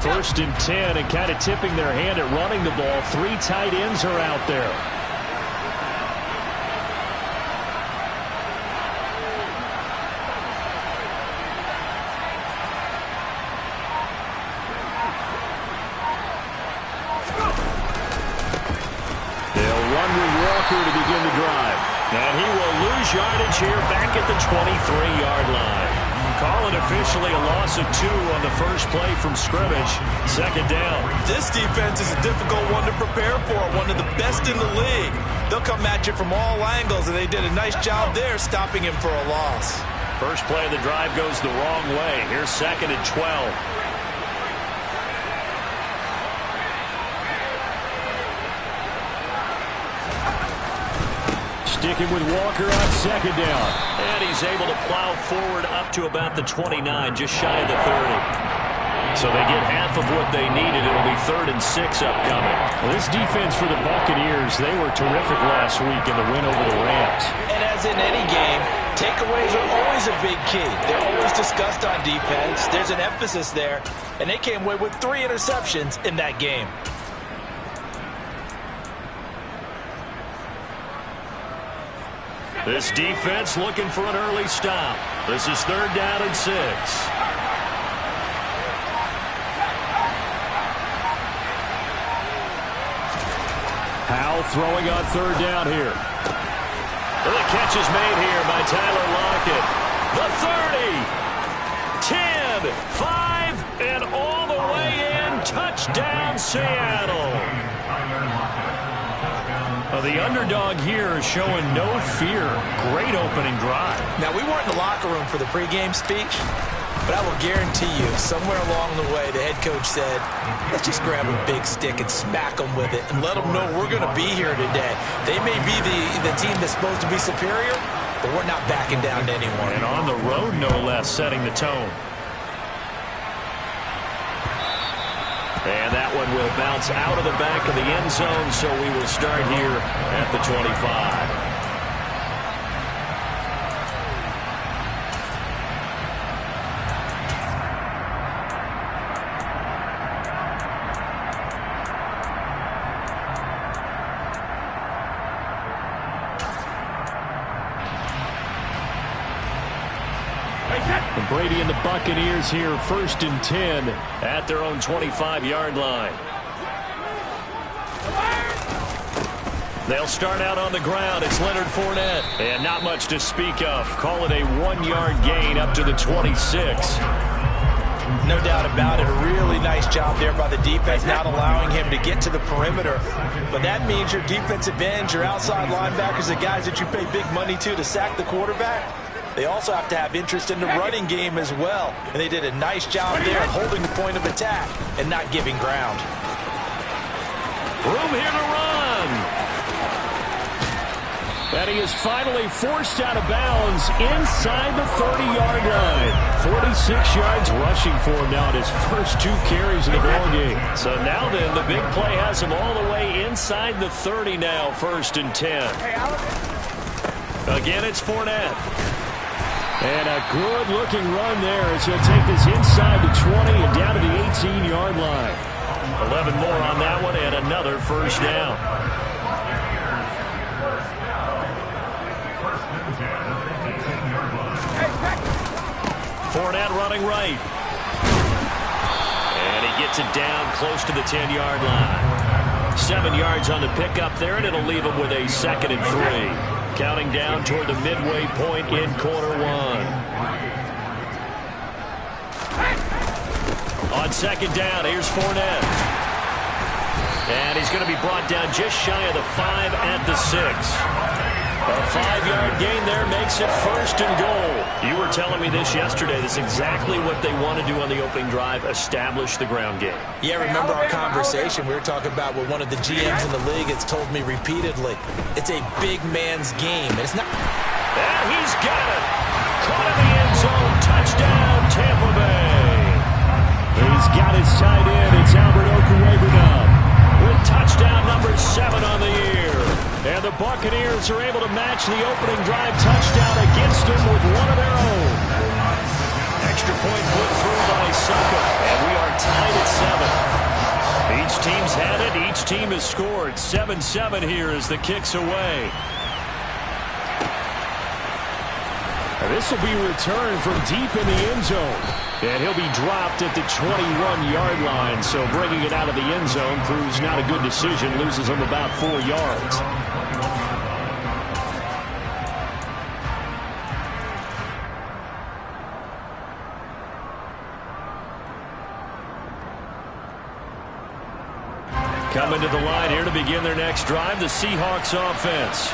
First and 10, and kind of tipping their hand at running the ball. 3 tight ends are out there. They'll run with Walker to begin the drive. And he will lose yardage here back at the 23-yard line. Call it officially a loss of 2 on the first play from scrimmage. Second down. This defense is a difficult one to prepare for, one of the best in the league. They'll come at you from all angles, and they did a nice job there stopping him for a loss. First play of the drive goes the wrong way. Here's second and 12. Sticking with Walker on second down. And he's able to plow forward up to about the 29, just shy of the 30. So they get half of what they needed. It'll be 3rd and 6 upcoming. Well, this defense for the Buccaneers, they were terrific last week in the win over the Rams. And as in any game, takeaways are always a big key. They're always discussed on defense. There's an emphasis there. And they came away with 3 interceptions in that game. This defense looking for an early stop. This is 3rd down and 6. Howell throwing on 3rd down here. And the catch is made here by Tyler Lockett. The 30, 10, 5, and all the way in. Touchdown, Seattle. The underdog here is showing no fear. Great opening drive. Now, we weren't in the locker room for the pregame speech, but I will guarantee you, somewhere along the way, the head coach said, let's just grab a big stick and smack them with it and let them know we're going to be here today. They may be the team that's supposed to be superior, but we're not backing down to anyone. And on the road, no less, setting the tone. And that one will bounce out of the back of the end zone, so we will start here at the 25. Brady and the Buccaneers here, 1st and 10 at their own 25-yard line. They'll start out on the ground. It's Leonard Fournette. And not much to speak of. Call it a 1-yard gain up to the 26. No doubt about it. A really nice job there by the defense, not allowing him to get to the perimeter. But that means your defensive ends, your outside linebackers, the guys that you pay big money to sack the quarterback, they also have to have interest in the running game as well. And they did a nice job there of holding the point of attack and not giving ground. Room here to run. And he is finally forced out of bounds inside the 30-yard line. 46 yards rushing for him now at his first 2 carries of the ballgame. So now then, the big play has him all the way inside the 30 now, 1st and 10. Again, it's Fournette. And a good-looking run there as he'll take this inside the 20 and down to the 18-yard line. 11 more on that one and another 1st down. Fournette running right. And he gets it down close to the 10-yard line. 7 yards on the pickup there, and it'll leave him with a 2nd and 3. Counting down toward the midway point in quarter 1. On 2nd down, here's Fournette. And he's going to be brought down just shy of the 5 at the 6. A 5-yard gain there makes it 1st and goal. You were telling me this yesterday. That's exactly what they want to do on the opening drive, establish the ground game. Yeah, remember our conversation. We were talking about what one of the GMs in the league has told me repeatedly. It's a big man's game. It's not. And he's got it. Caught in the end zone. Touchdown, Tampa Bay. He's got his tight end. It's Albert Okwuegbunam with touchdown number 7 on the year. And the Buccaneers are able to match the opening drive touchdown against them with one of their own. Extra point put through by Saka. And we are tied at 7. team has scored. 7-7 here as the kick's away. This will be returned from deep in the end zone. And he'll be dropped at the 21-yard line. So bringing it out of the end zone proves not a good decision. Loses him about 4 yards. Coming to the line here to begin their next drive, the Seahawks offense.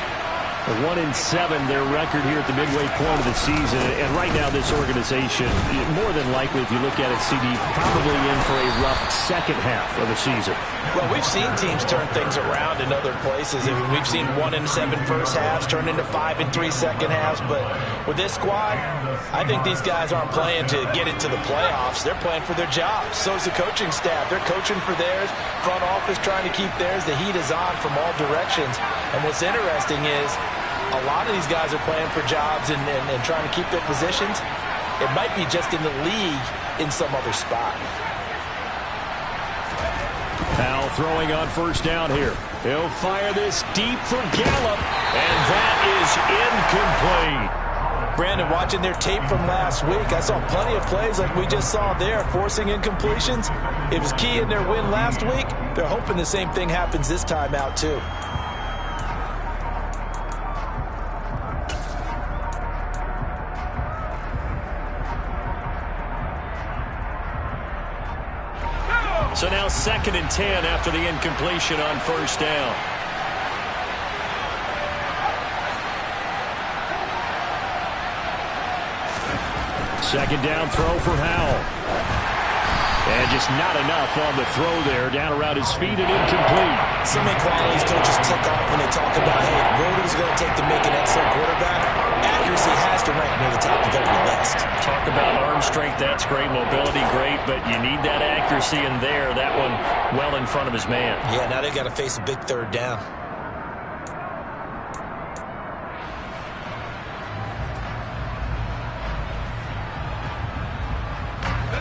1-7 their record here at the midway point of the season. And right now this organization, more than likely if you look at it, CD, probably in for a rough second half of the season. Well, we've seen teams turn things around in other places. I mean, we've seen 1-7 first halves turn into 5-3 second halves. But with this squad, I think these guys aren't playing to get into the playoffs. They're playing for their jobs. So's the coaching staff. They're coaching for theirs. Front office trying to keep theirs. The heat is on from all directions. And what's interesting is a lot of these guys are playing for jobs and trying to keep their positions. It might be just in the league in some other spot. Powell throwing on first down here. He'll fire this deep for Gallup, and that is incomplete. Brandon, watching their tape from last week, I saw plenty of plays like we just saw there, forcing incompletions. It was key in their win last week. They're hoping the same thing happens this time out, too. So now 2nd and 10 after the incompletion on first down. Second down throw for Howell. And just not enough on the throw there. Down around his feet and incomplete. So many qualities coaches tick off when they talk about, hey, what is it going to take to make an excellent quarterback? Accuracy has to rank near the top of every list. Talk about arm strength, that's great. Mobility, great. But you need that accuracy in there. That one well in front of his man. Yeah, now they got to face a big third down.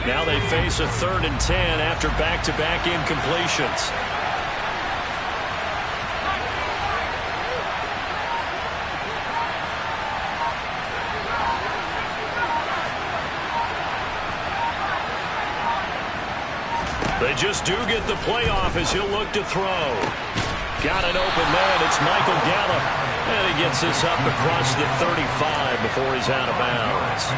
Now they face a 3rd and 10 after back-to-back incompletions. They just do get the playoff as he'll look to throw. Got an open man. It's Michael Gallup. And he gets this up across the 35 before he's out of bounds.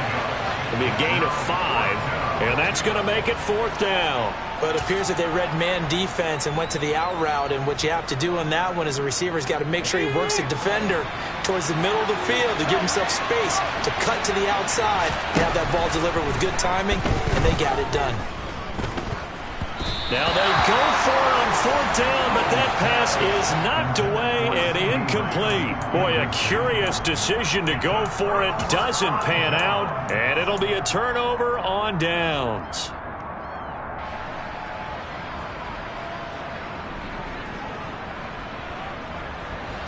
It'll be a gain of 5. And that's going to make it 4th down. But it appears that they read man defense and went to the out route. And what you have to do on that one is a receiver's got to make sure he works the defender towards the middle of the field to give himself space to cut to the outside and have that ball delivered with good timing. And they got it done. Now they go for it on 4th down, but that pass is knocked away and incomplete. Boy, a curious decision to go for it. Doesn't pan out, and it'll be a turnover on downs.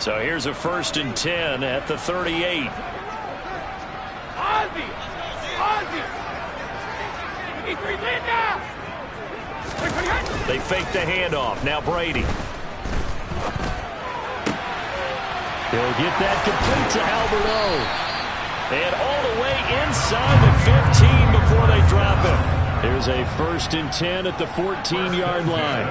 So here's a 1st and 10 at the 38. They fake the handoff. Now Brady. He'll get that complete to Alberto. And all the way inside the 15 before they drop him. Here's a 1st and 10 at the 14-yard line.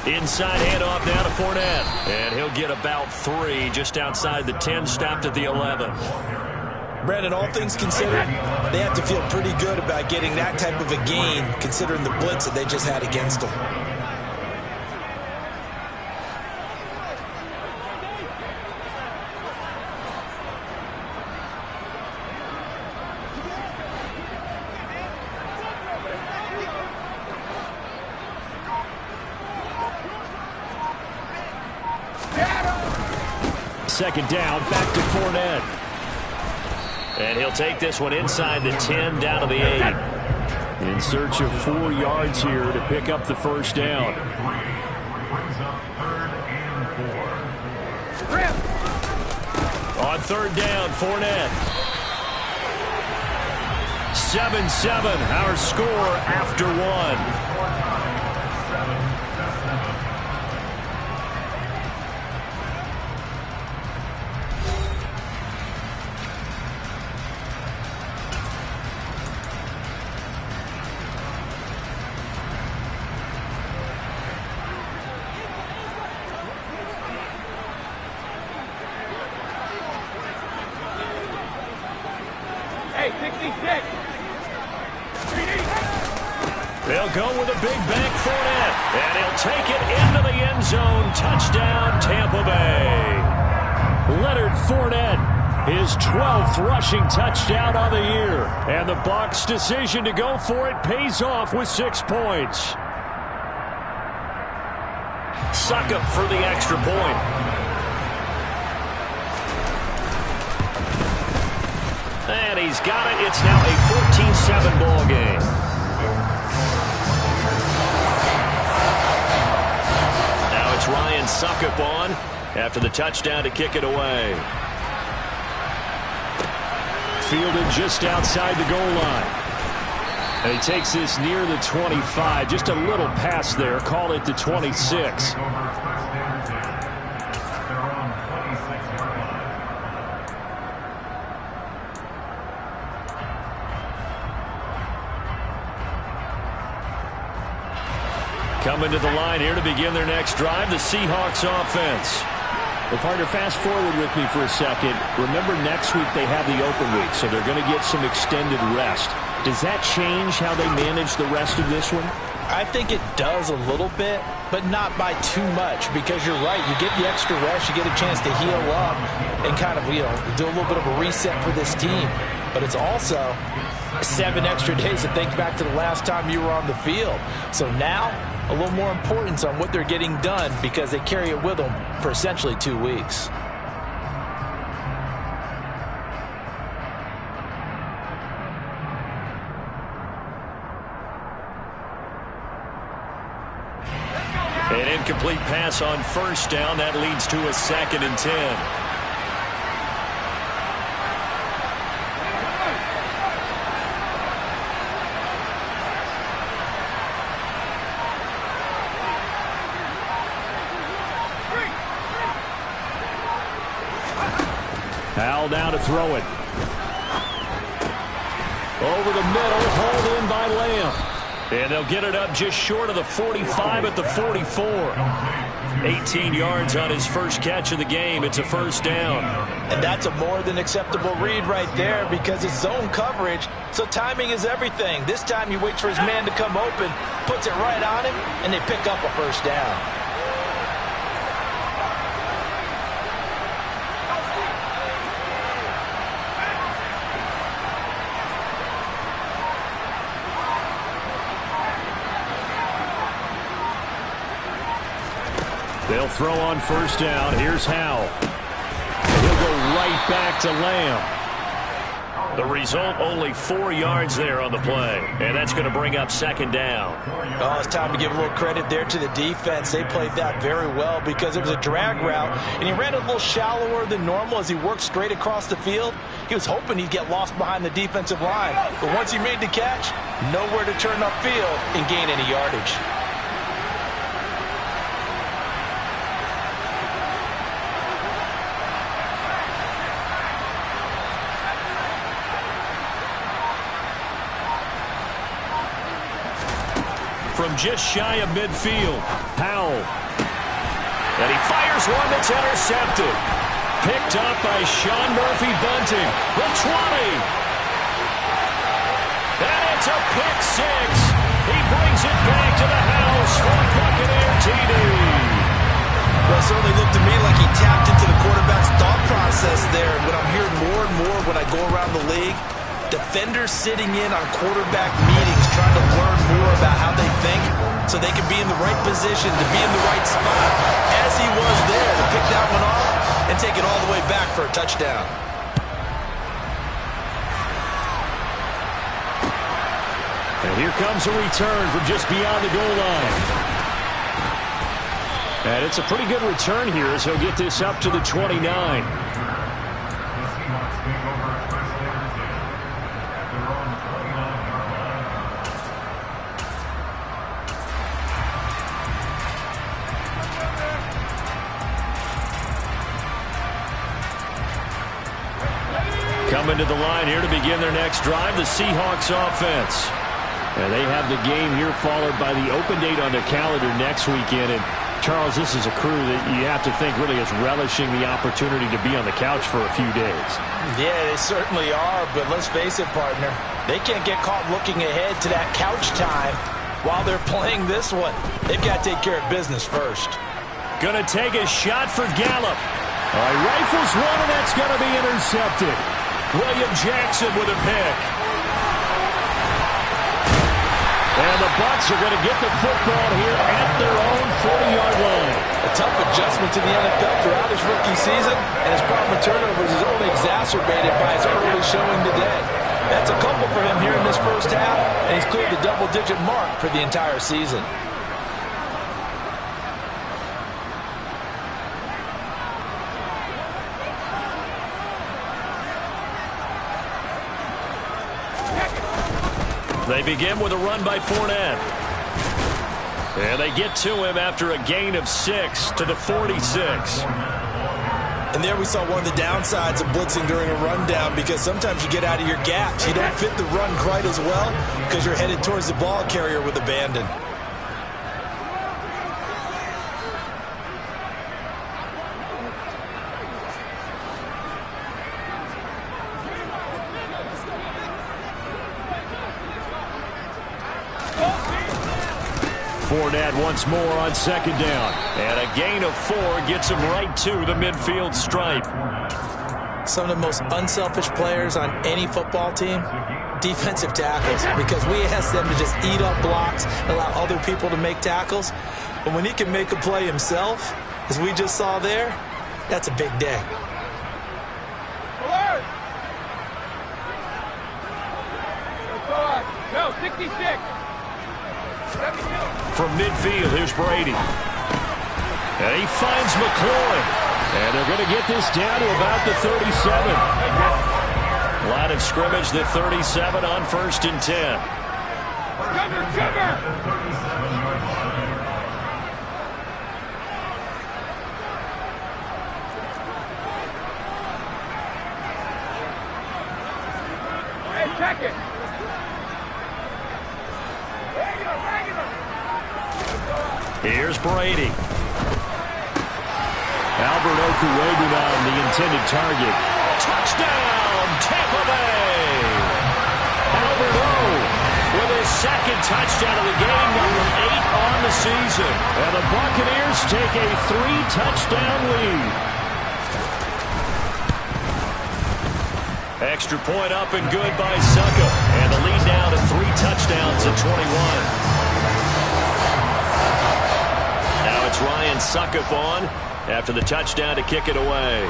Inside handoff now to Fournette. And he'll get about 3 just outside the 10, stopped at the 11. Brandon, all things considered, they have to feel pretty good about getting that type of a gain considering the blitz that they just had against them. Second down, back to Fournette. And he'll take this one inside the 10, down to the 8. In search of 4 yards here to pick up the 1st down. On 3rd down, Fournette. 7-7, our score after one. They'll go with a big bank Fournette, and he'll take it into the end zone. Touchdown, Tampa Bay. Leonard Fournette, his 12th rushing touchdown of the year. And the Bucs' decision to go for it pays off with 6 points. Succop for the extra point. And he's got it. It's now a 14-7 ball game. It's Ryan Succop on after the touchdown to kick it away. Fielded just outside the goal line. And he takes this near the 25. Just a little pass there. Call it the 26. Coming to the line here to begin their next drive, the Seahawks offense. Well, partner, fast forward with me for a second. Remember, next week they have the open week, so they're going to get some extended rest. Does that change how they manage the rest of this one? I think it does a little bit, but not by too much, because you're right. You get the extra rest, you get a chance to heal up and kind of, do a little bit of a reset for this team. But it's also 7 extra days to think back to the last time you were on the field. So now, a little more importance on what they're getting done because they carry it with them for essentially 2 weeks. An incomplete pass on first down. That leads to a 2nd and 10. Hal now to throw it. Over the middle, hauled in by Lamb. And they'll get it up just short of the 45 at the 44. 18 yards on his first catch of the game. It's a first down. And that's a more than acceptable read right there because it's zone coverage, so timing is everything. This time he waits for his man to come open, puts it right on him, and they pick up a first down. They'll throw on first down. Here's Howell. He'll go right back to Lamb. The result, only 4 yards there on the play. And that's going to bring up 2nd down. Oh, it's time to give a little credit there to the defense. They played that very well because it was a drag route, and he ran a little shallower than normal as he worked straight across the field. He was hoping he'd get lost behind the defensive line. But once he made the catch, nowhere to turn upfield and gain any yardage. From just shy of midfield, Howell. And he fires one that's intercepted. Picked up by Sean Murphy-Bunting. The 20. And it's a pick 6. He brings it back to the house for Buccaneer TD. Well, it certainly looked to me like he tapped into the quarterback's thought process there. And what I'm hearing more and more when I go around the league, defenders sitting in on quarterback meetings trying to learn more about how they think so they can be in the right position to be in the right spot, as he was there to pick that one off and take it all the way back for a touchdown. And here comes a return from just beyond the goal line. And it's a pretty good return here as he'll get this up to the 29. Coming to the line here to begin their next drive, the Seahawks offense. And they have the game here followed by the open date on their calendar next weekend. And Charles, this is a crew that you have to think really is relishing the opportunity to be on the couch for a few days. Yeah, they certainly are, but let's face it, partner. They can't get caught looking ahead to that couch time while they're playing this one. They've got to take care of business first. Going to take a shot for Gallup. All right, rifles one, and that's going to be intercepted. William Jackson with a pick. And the Bucs are going to get the football here at their own 40-yard line. A tough adjustment to the NFL throughout his rookie season, and his problem with turnovers is only exacerbated by his early showing today. That's a couple for him here in this first half, and he's cleared the double-digit mark for the entire season. They begin with a run by Fournette. And they get to him after a gain of 6 to the 46. And there we saw one of the downsides of blitzing during a rundown, because sometimes you get out of your gaps. You don't fit the run quite as well because you're headed towards the ball carrier with abandon. Fournette once more on second down. And a gain of 4 gets him right to the midfield stripe. Some of the most unselfish players on any football team, defensive tackles, because we ask them to just eat up blocks and allow other people to make tackles. But when he can make a play himself, as we just saw there, that's a big day. Go, 66. From midfield, here's Brady. And he finds McLaurin. And they're going to get this down to about the 37. Line of scrimmage, the 37 on 1st and 10. Cover! Hey, check it. Here's Brady. Albert Okwuegbunam, the intended target. Touchdown, Tampa Bay! Albert O with his second touchdown of the game, number 8 on the season. And the Buccaneers take a 3-touchdown lead. Extra point up and good by Succop. And the lead now to 3 touchdowns at 21. Now it's Ryan Succop on after the touchdown to kick it away.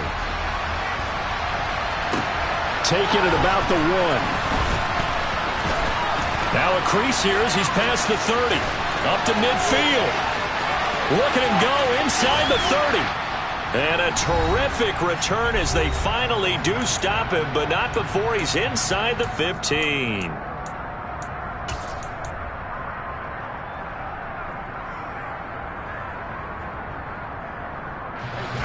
Taking it about the 1. Now a crease here as he's past the 30. Up to midfield. Look at him go inside the 30. And a terrific return as they finally do stop him, but not before he's inside the 15.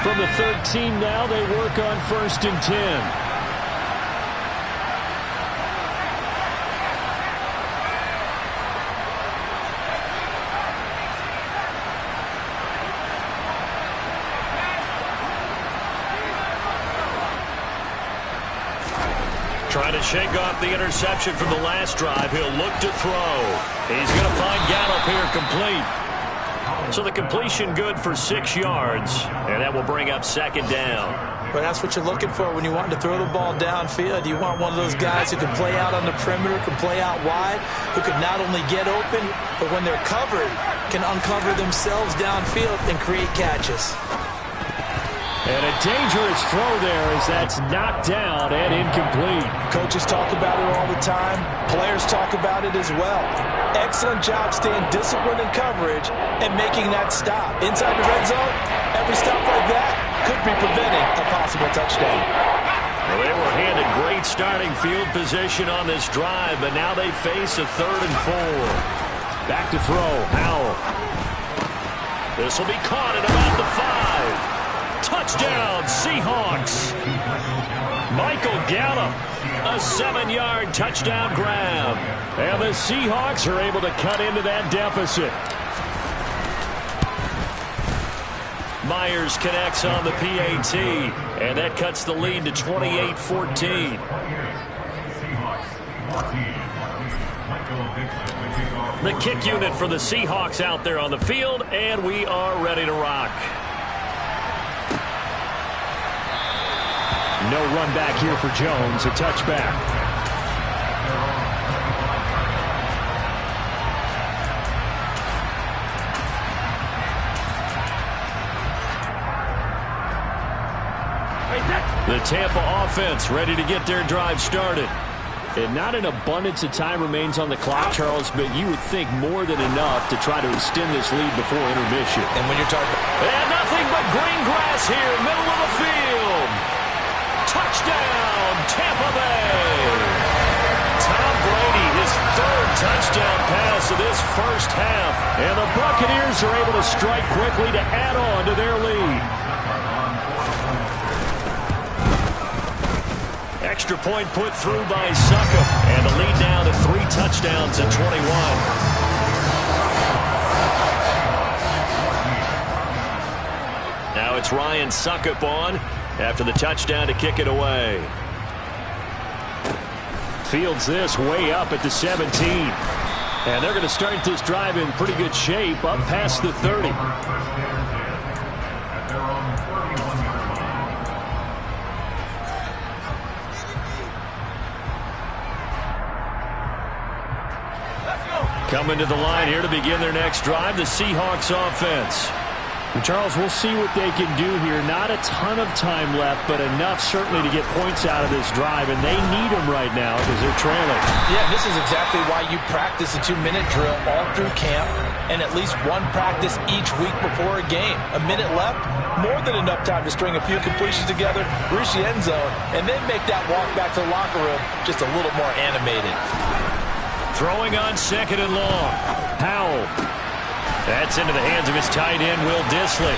From the 13 now, they work on 1st and 10. Trying to shake off the interception from the last drive. He'll look to throw. He's going to find Gallup here complete. So the completion good for 6 yards, and that will bring up 2nd down. Well, that's what you're looking for when you want to throw the ball downfield. You want one of those guys who can play out on the perimeter, can play out wide, who can not only get open, but when they're covered, can uncover themselves downfield and create catches. And a dangerous throw there as that's knocked down and incomplete. Coaches talk about it all the time. Players talk about it as well. Excellent job staying disciplined in coverage and making that stop. Inside the red zone, every stop like that could be preventing a possible touchdown. Well, they were handed great starting field position on this drive, but now they face a 3rd and 4. Back to throw, Howell. This will be caught at about the 5. Touchdown, Seahawks. Michael Gallup, a 7-yard touchdown grab. And the Seahawks are able to cut into that deficit. Myers connects on the PAT, and that cuts the lead to 28-14. The kick unit for the Seahawks out there on the field, and we are ready to rock. No run back here for Jones, a touchback. The Tampa offense ready to get their drive started. And not an abundance of time remains on the clock, Charles, but you would think more than enough to try to extend this lead before intermission. And when you're talking... And nothing but green grass here, middle of the field. Touchdown, Tampa Bay. Tom Brady, his third touchdown pass of this first half. And the Buccaneers are able to strike quickly to add on to their lead. Extra point put through by Succop, and the lead now to 3 touchdowns at 21. Now it's Ryan Succop on after the touchdown to kick it away. Fields this way up at the 17. And they're going to start this drive in pretty good shape up past the 30. Coming to the line here to begin their next drive, the Seahawks offense. And Charles, we'll see what they can do here. Not a ton of time left, but enough certainly to get points out of this drive, and they need them right now because they're trailing. Yeah, this is exactly why you practice a 2-minute drill all through camp and at least one practice each week before a game. A minute left, more than enough time to string a few completions together, reach the end zone, and then make that walk back to the locker room just a little more animated. Throwing on second and long. Howell. That's into the hands of his tight end, Will Dissly.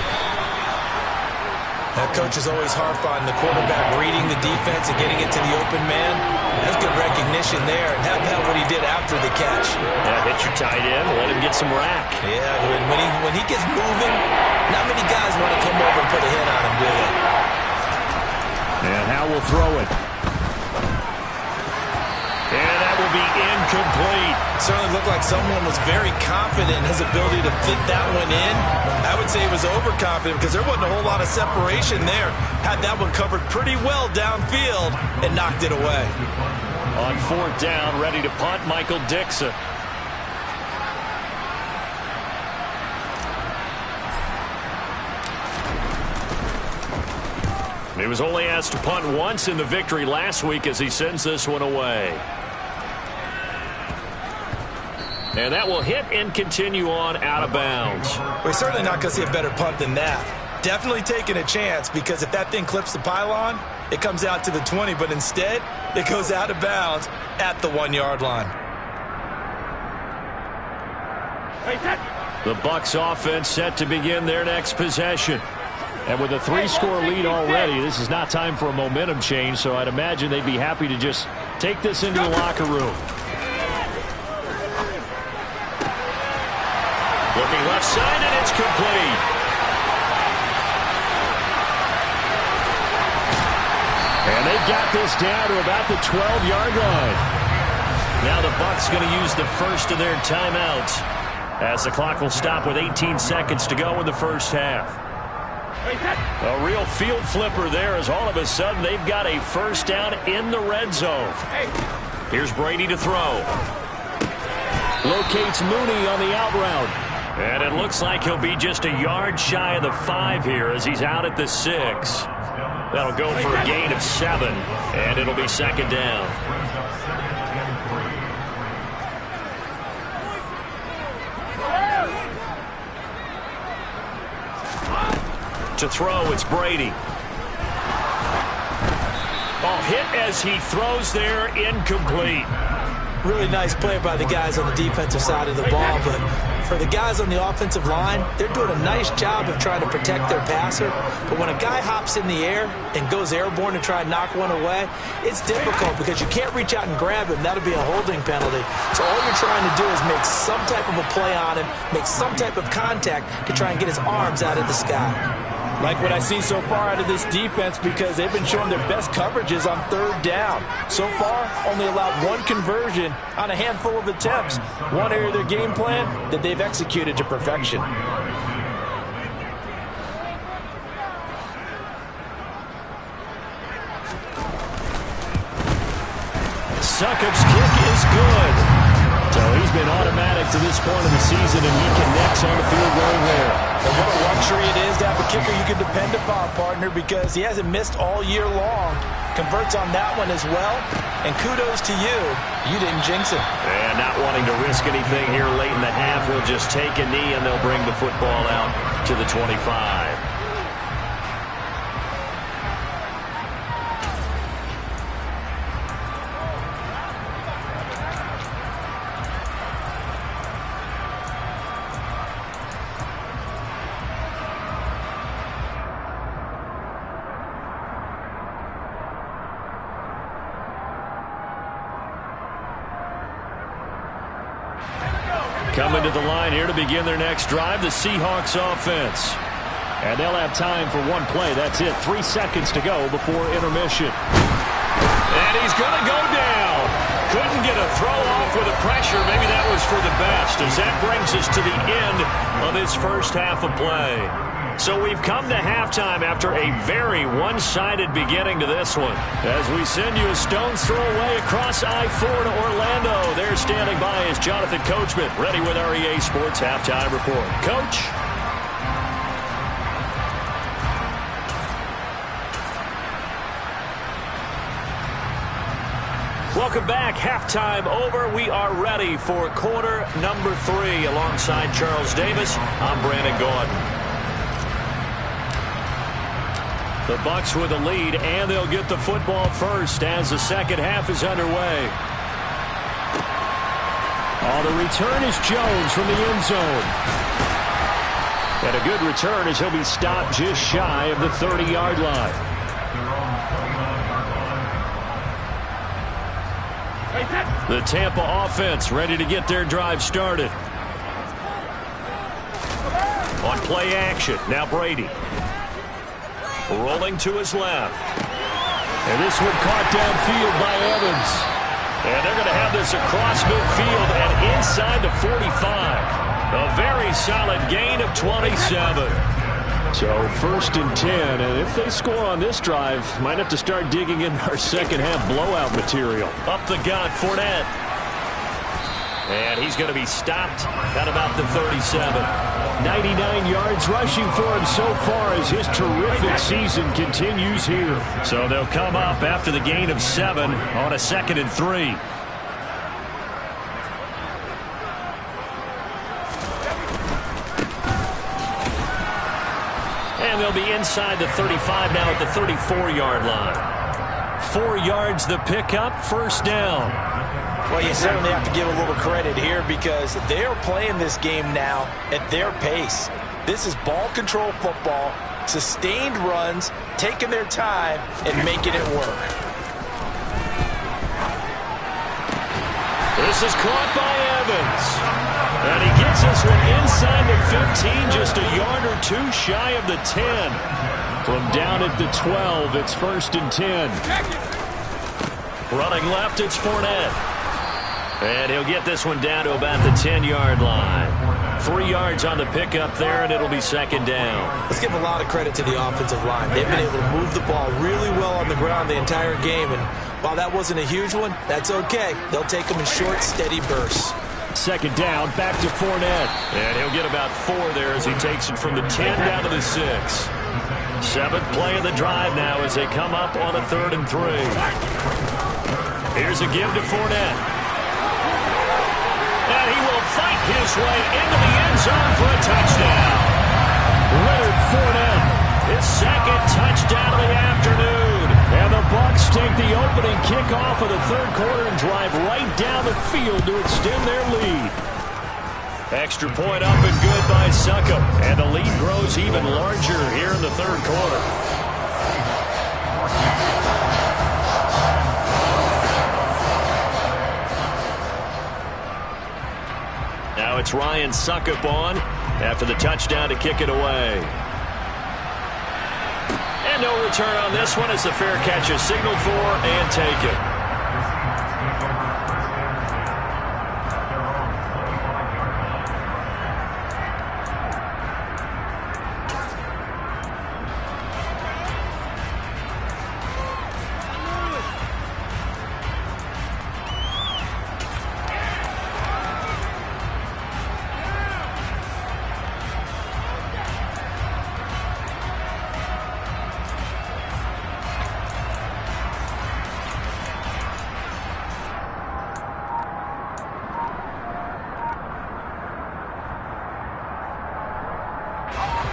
That coach is always harp on the quarterback reading the defense and getting it to the open man. That's good recognition there. And how about what he did after the catch? Yeah, hit your tight end, let him get some rack. Yeah, when he gets moving, not many guys want to come over and put a hit on him, do they? And Howell will throw it. And that will be incomplete. Certainly looked like someone was very confident in his ability to fit that one in. I would say he was overconfident because there wasn't a whole lot of separation there. Had that one covered pretty well downfield and knocked it away. On 4th down, ready to punt, Michael Dixon. He was only asked to punt once in the victory last week as he sends this one away. And that will hit and continue on out of bounds. We're certainly not going to see a better punt than that. Definitely taking a chance because if that thing clips the pylon, it comes out to the 20, but instead it goes out of bounds at the 1-yard line. The Bucs offense set to begin their next possession. And with a 3-score lead already, this is not time for a momentum change, so I'd imagine they'd be happy to just take this into the locker room. Looking left side, and it's complete. And they've got this down to about the 12-yard line. Now the Bucs going to use the first of their timeouts as the clock will stop with 18 seconds to go in the first half. A real field flipper there as all of a sudden they've got a first down in the red zone. Here's Brady to throw. Locates Mooney on the out route. And it looks like he'll be just a yard shy of the 5 here as he's out at the 6. That'll go for a gain of 7, and it'll be second down. To throw, it's Brady. Oh, hit as he throws there, incomplete. Really nice play by the guys on the defensive side of the ball, but For the guys on the offensive line, they're doing a nice job of trying to protect their passer. But when a guy hops in the air and goes airborne to try and knock one away, it's difficult because you can't reach out and grab him. That'll be a holding penalty. So all you're trying to do is make some type of a play on him, make some type of contact to try and get his arms out of the sky. Like what I see so far out of this defense, because they've been showing their best coverages on third down. So far, only allowed one conversion on a handful of attempts. One area of their game plan that they've executed to perfection. Succop's kick is good. So he's been automatic to this point of the season, and he connects on the field goal there. And what a luxury it is to have a kicker you can depend upon, partner, because he hasn't missed all year long. Converts on that one as well. And kudos to you. You didn't jinx him. And not wanting to risk anything here late in the half, he'll just take a knee, and they'll bring the football out to the 25. Coming to the line here to begin their next drive, the Seahawks offense. And they'll have time for one play. That's it. 3 seconds to go before intermission. And he's going to go down. Couldn't get a throw off with the pressure. Maybe that was for the best, as that brings us to the end of this first half of play. So we've come to halftime after a very one-sided beginning to this one. As we send you a stone's throw away across I-4 to Orlando. There standing by is Jonathan Coachman, ready with our EA Sports Halftime Report. Coach? Welcome back. Halftime over. We are ready for quarter number 3. Alongside Charles Davis, I'm Brandon Gordon. The Bucs with a lead, and they'll get the football first as the second half is underway. Oh, the return is Jones from the end zone. And a good return as he'll be stopped just shy of the 30-yard line. The Tampa offense ready to get their drive started. On play action, now Brady. Rolling to his left. And this one caught downfield by Evans. And they're going to have this across midfield and inside the 45. A very solid gain of 27. So 1st and 10. And if they score on this drive, might have to start digging in our second half blowout material. Up the gut, Fournette. And he's going to be stopped at about the 37. 99 yards rushing for him so far as his terrific season continues here. So they'll come up after the gain of 7 on a 2nd and 3. And they'll be inside the 35 now at the 34-yard line. 4 yards the pickup, 1st down. Well, you certainly have to give a little credit here because they're playing this game now at their pace. This is ball control football, sustained runs, taking their time, and making it work. This is caught by Evans. And he gets this one inside the 15, just a yard or 2 shy of the 10. From down at the 12, it's 1st and 10. Running left, it's Fournette. And he'll get this one down to about the 10-yard line. 3 yards on the pickup there, and it'll be 2nd down. Let's give a lot of credit to the offensive line. They've been able to move the ball really well on the ground the entire game. And while that wasn't a huge one, that's okay. They'll take them in short, steady bursts. 2nd down, back to Fournette. And he'll get about 4 there as he takes it from the 10 down to the 6. 7th play of the drive now as they come up on a 3rd and 3. Here's a give to Fournette. And he will fight his way into the end zone for a touchdown. Leonard Fournette, his 2nd touchdown of the afternoon. And the Bucs take the opening kickoff of the 3rd quarter and drive right down the field to extend their lead. Extra point up and good by Succop. And the lead grows even larger here in the third quarter. Now it's Ryan Succop on after the touchdown to kick it away. And no return on this one as the fair catch is signaled for and taken.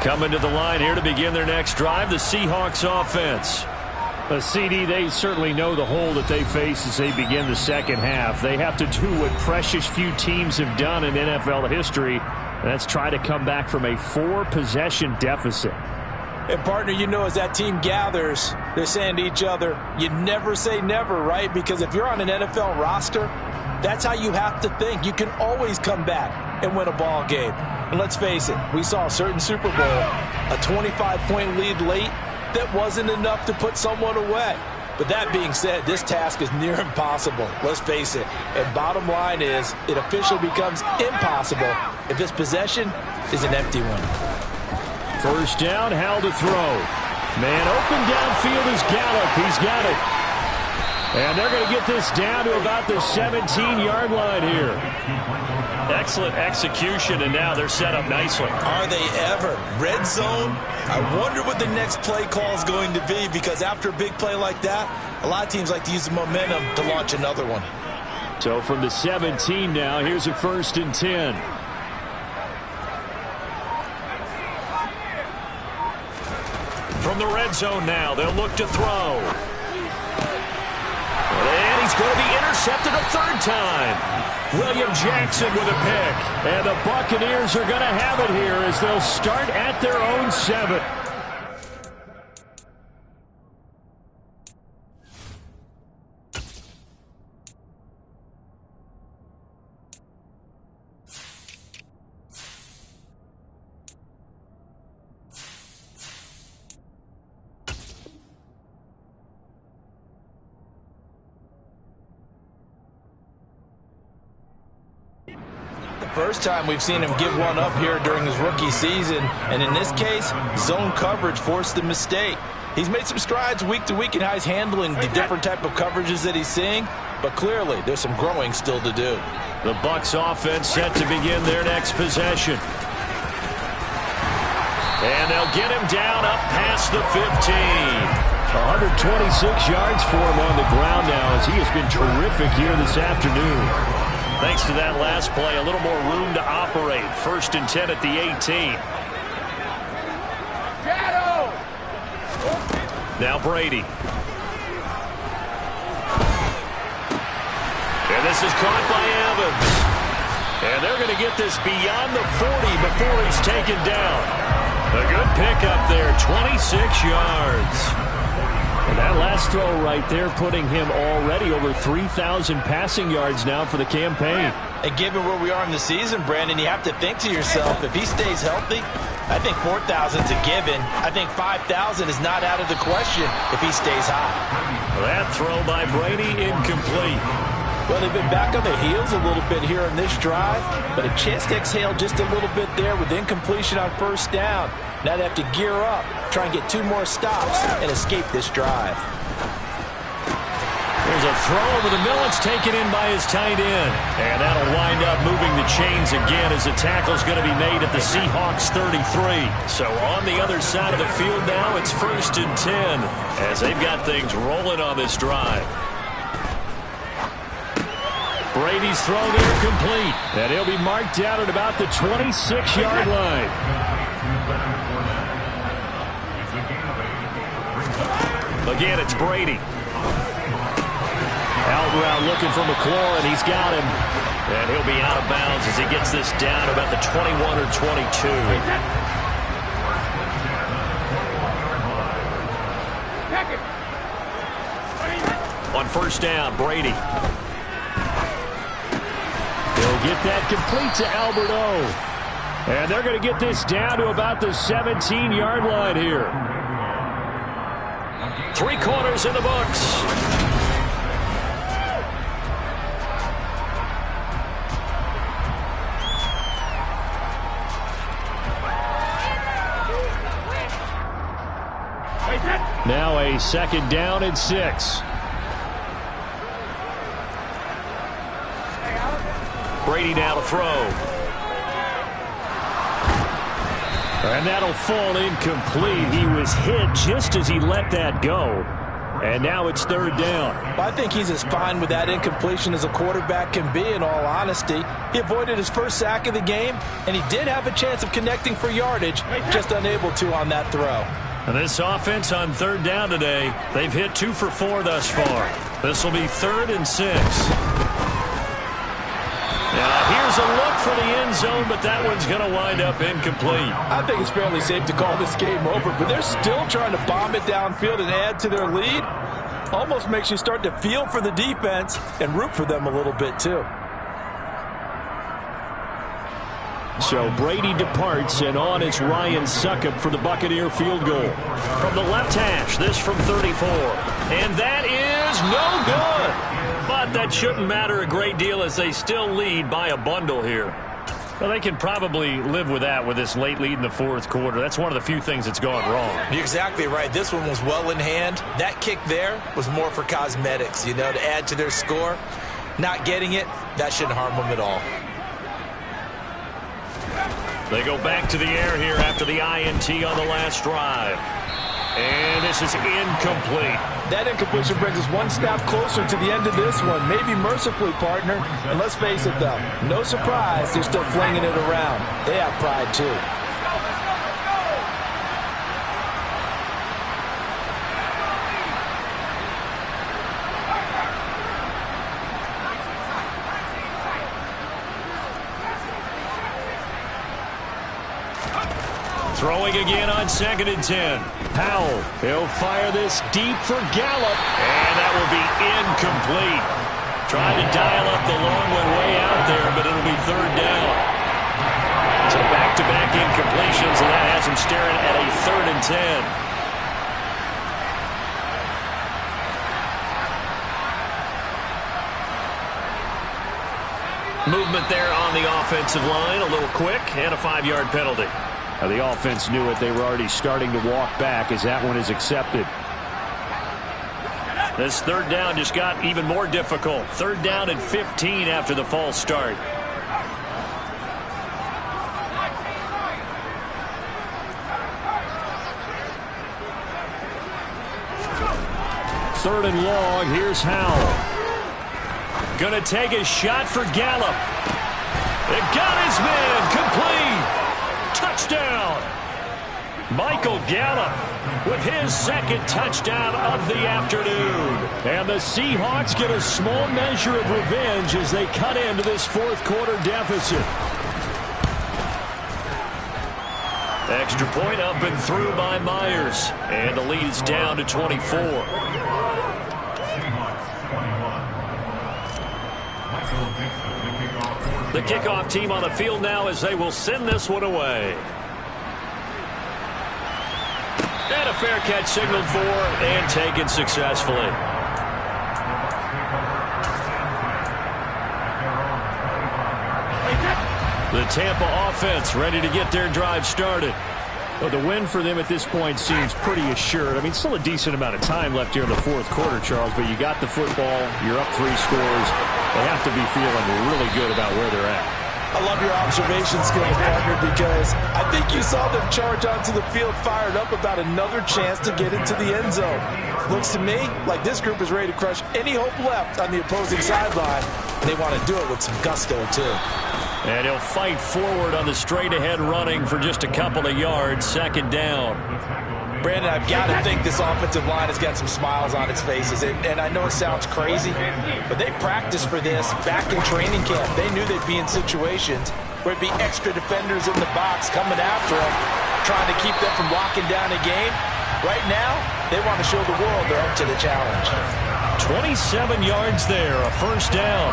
Coming to the line here to begin their next drive, the Seahawks offense. A CD, they certainly know the hole that they face as they begin the second half. They have to do what precious few teams have done in NFL history, and that's try to come back from a 4-possession deficit. And, partner, you know, as that team gathers, they're saying to each other, you never say never, right? Because if you're on an NFL roster, that's how you have to think. You can always come back and win a ball game. And let's face it, we saw a certain Super Bowl, a 25-point lead late that wasn't enough to put someone away. But that being said, this task is near impossible. Let's face it. And bottom line is, it officially becomes impossible if this possession is an empty one. First down, Hal to throw. Man open downfield is Gallup. He's got it. And they're going to get this down to about the 17-yard line here. Excellent execution, and now they're set up nicely. Are they ever? Red zone? I wonder what the next play call is going to be, because after a big play like that, a lot of teams like to use the momentum to launch another one. So from the 17 now, here's a 1st and 10. From the red zone now, they'll look to throw. And he's going to be intercepted a third time. William Jackson with a pick. And the Buccaneers are going to have it here as they'll start at their own 7. First time we've seen him give one up here during his rookie season, and in this case, zone coverage forced the mistake. He's made some strides week to week in how he's handling the different type of coverages that he's seeing, but clearly there's some growing still to do. The Bucs offense set to begin their next possession. And they'll get him down up past the 15. 126 yards for him on the ground now as he has been terrific here this afternoon. Thanks to that last play, a little more room to operate. 1st and 10 at the 18. Now Brady. And this is caught by Evans. And they're going to get this beyond the 40 before he's taken down. A good pickup there, 26 yards. And that last throw right there putting him already over 3,000 passing yards now for the campaign. And given where we are in the season, Brandon, you have to think to yourself, if he stays healthy, I think 4,000 is a given. I think 5,000 is not out of the question if he stays hot. That throw by Brady incomplete. Well, they've been back on their heels a little bit here on this drive, but a chance to exhale just a little bit there with incompletion on 1st down. Now they have to gear up, try and get 2 more stops, and escape this drive. There's a throw over the middle. It's taken in by his tight end. And that'll wind up moving the chains again as the tackle's going to be made at the Seahawks 33. So on the other side of the field now, it's 1st and 10 as they've got things rolling on this drive. Brady's throw there complete. And he'll be marked down at about the 26-yard line. Again, it's Brady. Out route looking for McLaurin. He's got him. And he'll be out of bounds as he gets this down about the 21 or 22. On first down, Brady. He'll get that complete to Alberto. And they're going to get this down to about the 17-yard line here. 3 quarters in the books. Now a second down and 6. Brady now to throw. And that'll fall incomplete. He was hit just as he let that go. And now it's third down. I think he's as fine with that incompletion as a quarterback can be, in all honesty. He avoided his first sack of the game, and he did have a chance of connecting for yardage, just unable to on that throw. And this offense on third down today, they've hit 2 for 4 thus far. This will be 3rd and 6. Now here's a look for the end zone, but that one's going to wind up incomplete. I think it's fairly safe to call this game over, but they're still trying to bomb it downfield and add to their lead. Almost makes you start to feel for the defense and root for them a little bit too. So Brady departs, and on is Ryan Succop for the Buccaneer field goal. From the left hash, this from 34. And that is no good. But that shouldn't matter a great deal as they still lead by a bundle here. Well, they can probably live with that with this late lead in the fourth quarter. That's one of the few things that's gone wrong. You're exactly right. This one was well in hand. That kick there was more for cosmetics, you know, to add to their score. Not getting it, that shouldn't harm them at all. They go back to the air here after the INT on the last drive. And this is incomplete. That incompletion brings us one step closer to the end of this one. Maybe mercifully, partner. And let's face it, though, no surprise, they're still flinging it around. They have pride, too. Throwing again on 2nd and 10. Powell, he'll fire this deep for Gallup. And that will be incomplete. Trying to dial up the long one way out there, but it'll be 3rd down. So back-to-back incompletions, and that has him staring at a 3rd and 10. Movement there on the offensive line, a little quick, and a 5-yard penalty. Now the offense knew it. They were already starting to walk back as that one is accepted. This 3rd down just got even more difficult. 3rd down and 15 after the false start. Third and long. Here's Howell. Gonna take a shot for Gallup. It got his man. Complete. Touchdown. Michael Gallup with his 2nd touchdown of the afternoon. And the Seahawks get a small measure of revenge as they cut into this 4th quarter deficit. Extra point up and through by Myers. And the lead is down to 24. The kickoff team on the field now as they will send this one away. And a fair catch signaled for and taken successfully. The Tampa offense ready to get their drive started. Well, the win for them at this point seems pretty assured. I mean, still a decent amount of time left here in the 4th quarter, Charles, but you got the football, you're up 3 scores. They have to be feeling really good about where they're at. I love your observation skills, partner, because I think you saw them charge onto the field fired up about another chance to get into the end zone. Looks to me like this group is ready to crush any hope left on the opposing sideline. They want to do it with some gusto, too. And he'll fight forward on the straight-ahead running for just a couple of yards. Second down. Brandon, I've got to think this offensive line has got some smiles on its faces. And I know it sounds crazy, but they practiced for this back in training camp. They knew they'd be in situations where it'd be extra defenders in the box coming after them, trying to keep them from locking down a game. Right now, they want to show the world they're up to the challenge. 27 yards there, a first down.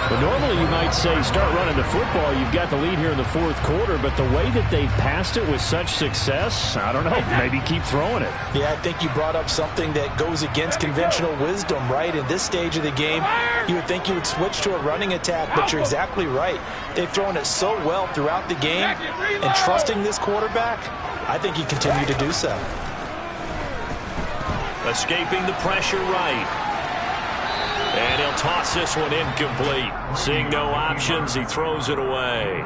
But normally you might say start running the football. You've got the lead here in the fourth quarter, but the way that they passed it with such success, I don't know, maybe keep throwing it. Yeah, I think you brought up something that goes against conventional wisdom, right? In this stage of the game, you would think you would switch to a running attack, but you're exactly right. They've thrown it so well throughout the game, and trusting this quarterback, I think you continue to do so. Escaping the pressure right. And he'll toss this one incomplete. Seeing no options, he throws it away.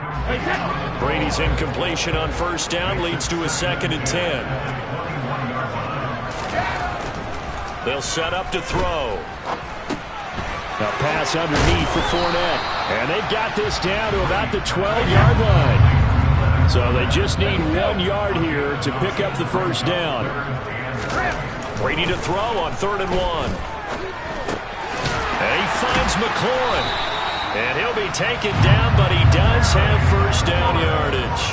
Brady's incompletion on first down leads to a 2nd and 10. They'll set up to throw. A pass underneath for Fournette. And they've got this down to about the 12-yard line. So they just need 1 yard here to pick up the first down. Brady to throw on 3rd and 1. And he finds McLaurin. And he'll be taken down, but he does have first down yardage.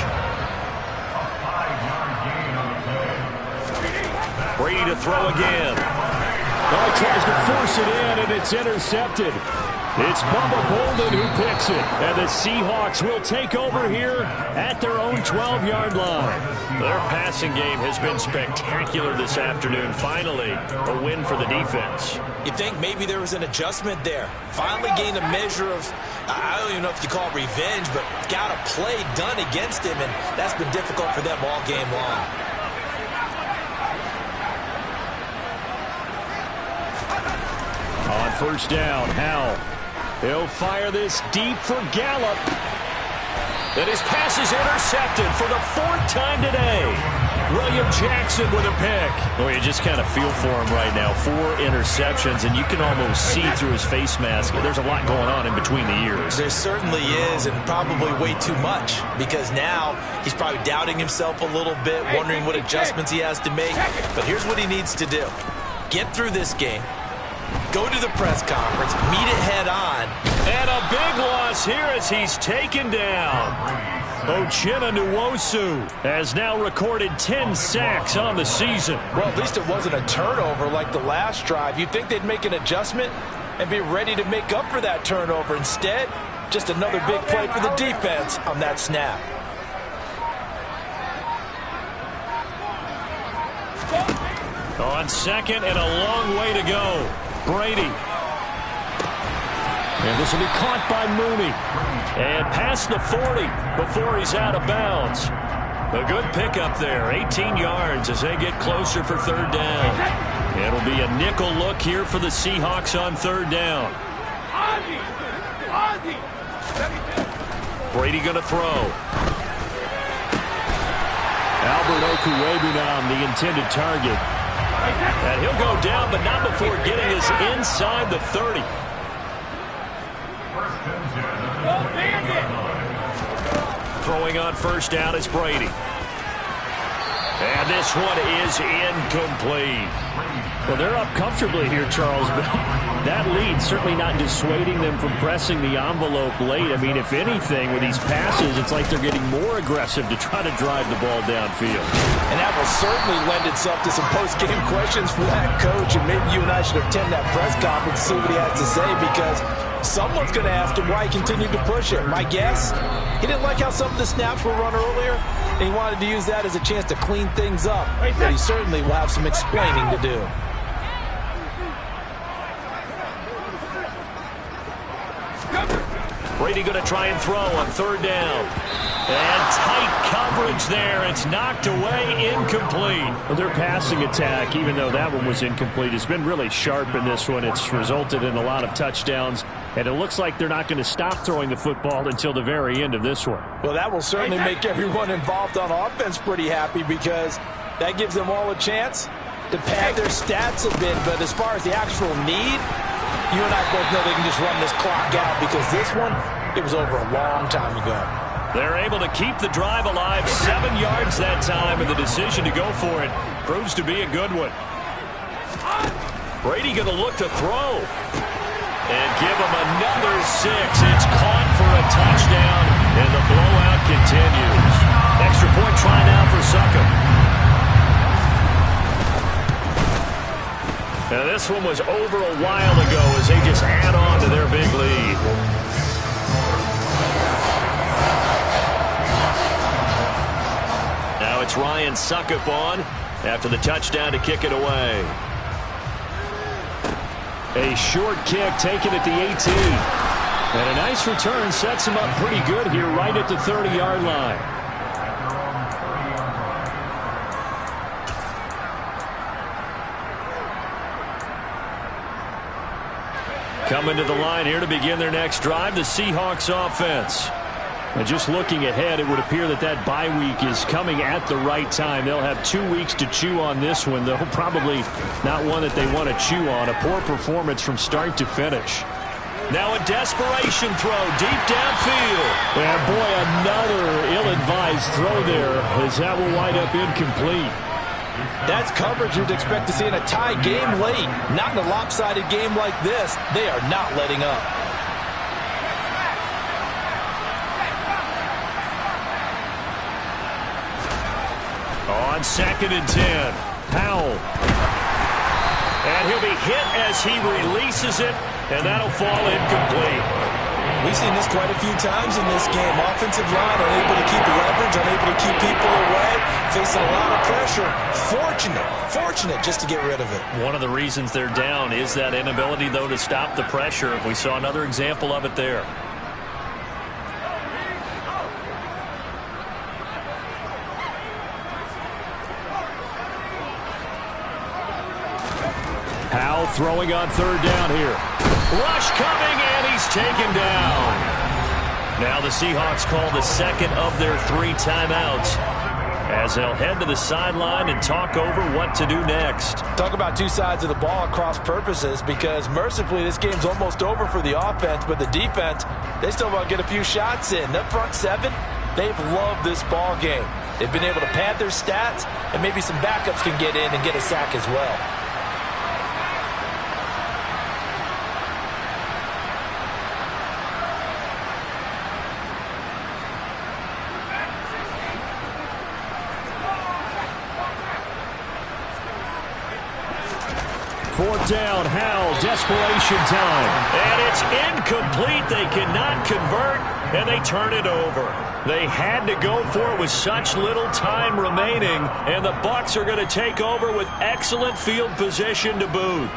Brady to throw again. Oh, he tries to force it in, and it's intercepted. It's Bubba Bolden who picks it. And the Seahawks will take over here at their own 12-yard line. Their passing game has been spectacular this afternoon. Finally, a win for the defense. You think maybe there was an adjustment there. Finally gained a measure of, I don't even know if you call it revenge, but got a play done against him, and that's been difficult for them all game long. On first down, Howell. He'll fire this deep for Gallup. And his pass is intercepted for the 4th time today. William Jackson with a pick. Well, you just kind of feel for him right now. 4 interceptions, and you can almost see through his face mask. There's a lot going on in between the ears. There certainly is, and probably way too much, because now he's probably doubting himself a little bit, wondering what adjustments he has to make. But here's what he needs to do. Get through this game. Go to the press conference, meet it head on. And a big loss here as he's taken down. Uchenna Nwosu has now recorded 10 sacks on the season. Well, at least it wasn't a turnover like the last drive. You'd think they'd make an adjustment and be ready to make up for that turnover. Instead, just another big play for the defense on that snap. On 2nd and a long way to go. Brady. And this will be caught by Mooney. And past the 40 before he's out of bounds. A good pickup there. 18 yards as they get closer for 3rd down. It'll be a nickel look here for the Seahawks on 3rd down. Brady going to throw. Albert Okwuegbunam, the intended target. And he'll go down, but not before getting us inside the 30. Throwing on first down is Brady. And this one is incomplete. Well, they're up comfortably here, Charles, but that lead certainly not dissuading them from pressing the envelope late. I mean, if anything, with these passes, it's like they're getting more aggressive to try to drive the ball downfield. And that will certainly lend itself to some post-game questions for that coach, and maybe you and I should attend that press conference and see what he has to say, because someone's going to ask him why he continued to push it. My guess, he didn't like how some of the snaps were run earlier, and he wanted to use that as a chance to clean things up. But he certainly will have some explaining to do. Brady going to try and throw on 3rd down. And tight coverage there. It's knocked away, incomplete. Well, their passing attack, even though that one was incomplete, has been really sharp in this one. It's resulted in a lot of touchdowns, and it looks like they're not going to stop throwing the football until the very end of this one. Well, that will certainly make everyone involved on offense pretty happy, because that gives them all a chance to pad their stats a bit. But as far as the actual need, you and I both know they can just run this clock out, because this one it was over a long time ago. They're able to keep the drive alive, 7 yards that time, and the decision to go for it proves to be a good one. Brady going to look to throw and give him another 6. It's caught for a touchdown, and the blowout continues. Extra point try now for Succop. Now this one was over a while ago as they just add on to their big lead. Now it's Ryan Succop on after the touchdown to kick it away. A short kick taken at the 18. And a nice return sets him up pretty good here right at the 30-yard line. Coming to the line here to begin their next drive, the Seahawks offense. And just looking ahead, it would appear that that bye week is coming at the right time. They'll have 2 weeks to chew on this one, though probably not one that they want to chew on. A poor performance from start to finish. Now a desperation throw deep downfield. And boy, another ill-advised throw there as that will wind up incomplete. That's coverage you'd expect to see in a tie game late. Not in a lopsided game like this. They are not letting up. On 2nd and 10, Powell. And he'll be hit as he releases it, and that'll fall incomplete. We've seen this quite a few times in this game. Offensive line unable to keep leverage, unable to keep people away, facing a lot of pressure. Fortunate just to get rid of it. One of the reasons they're down is that inability, though, to stop the pressure. We saw another example of it there. Powell throwing on 3rd down here. Rush coming, and he's taken down. Now the Seahawks call the 2nd of their 3 timeouts as they'll head to the sideline and talk over what to do next. Talk about 2 sides of the ball at cross purposes, because mercifully this game's almost over for the offense, but the defense, they still want to get a few shots in. That front 7, they've loved this ball game. They've been able to pad their stats, and maybe some backups can get in and get a sack as well. Fourth down, Howell, desperation time. And it's incomplete. They cannot convert, and they turn it over. They had to go for it with such little time remaining, and the Bucs are going to take over with excellent field position to boot.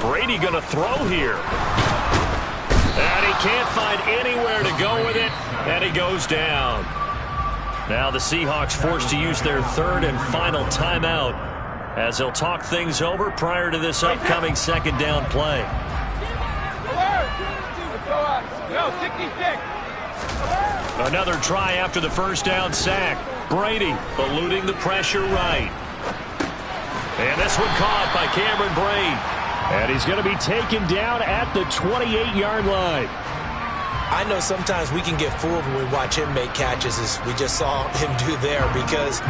Brady going to throw here. And he can't find anywhere to go with it, and he goes down. Now the Seahawks forced to use their 3rd and final timeout as they'll talk things over prior to this upcoming 2nd down play. Go, 66. Another try after the 1st down sack. Brady eluding the pressure right. And this one caught by Cameron Brate. And he's going to be taken down at the 28-yard line. I know sometimes we can get fooled when we watch him make catches, as we just saw him do there, because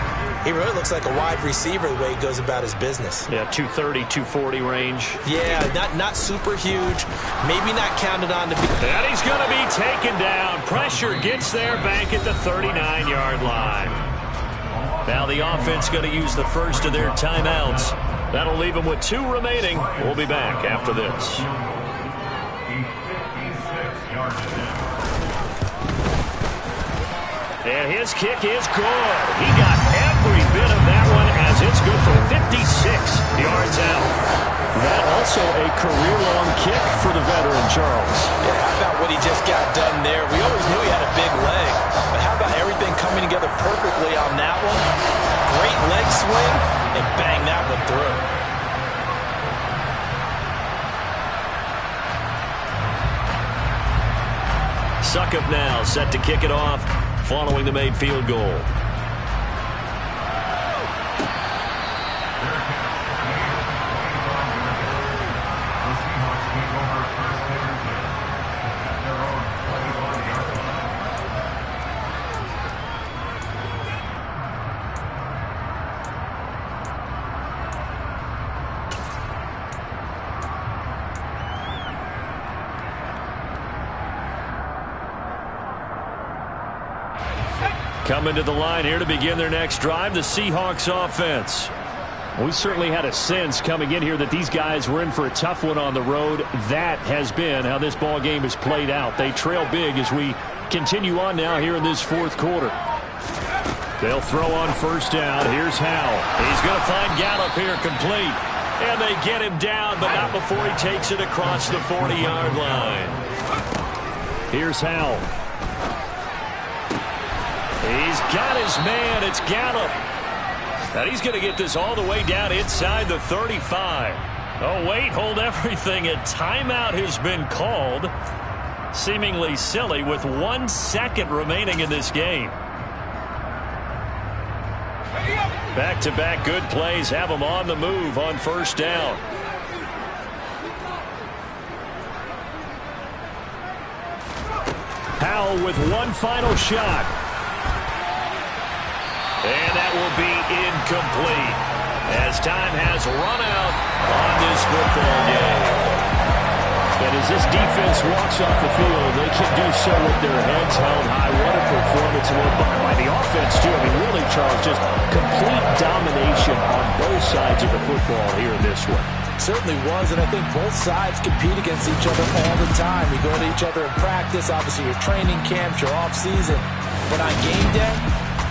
he really looks like a wide receiver the way he goes about his business. Yeah, 230, 240 range. Yeah, not super huge, maybe not counted on to be. And he's going to be taken down. Pressure gets there back at the 39-yard line. Now the offense going to use the first of their timeouts. That'll leave them with 2 remaining. We'll be back after this. And his kick is good. He got every bit of that one as it's good for 56 yards out. That also a career-long kick for the veteran, Charles. Yeah, how about what he just got done there? We always knew he had a big leg, but how about everything coming together perfectly on that one? Great leg swing, and bang that one through. now, set to kick it off following the made field goal. Coming to the line here to begin their next drive, the Seahawks offense. We certainly had a sense coming in here that these guys were in for a tough one on the road. That has been how this ball game has played out. They trail big as we continue on now here in this fourth quarter. They'll throw on first down. Here's Howell. He's going to find Gallup here complete. And they get him down, but not before he takes it across the 40-yard line. Here's Howell. He's got his man. It's Gallup. And he's going to get this all the way down inside the 35. Oh, wait, hold everything. A timeout has been called. Seemingly silly with 1 second remaining in this game. Back-to-back good plays have them on the move on first down. Howell with one final shot. And that will be incomplete as time has run out on this football game. And as this defense walks off the field, they can do so with their heads held high. What a performance by the offense, too. I mean, really, Charles, just complete domination on both sides of the football here in this one. Certainly was, and I think both sides compete against each other all the time. You go to each other in practice, obviously your training camps, your off-season. But on game day,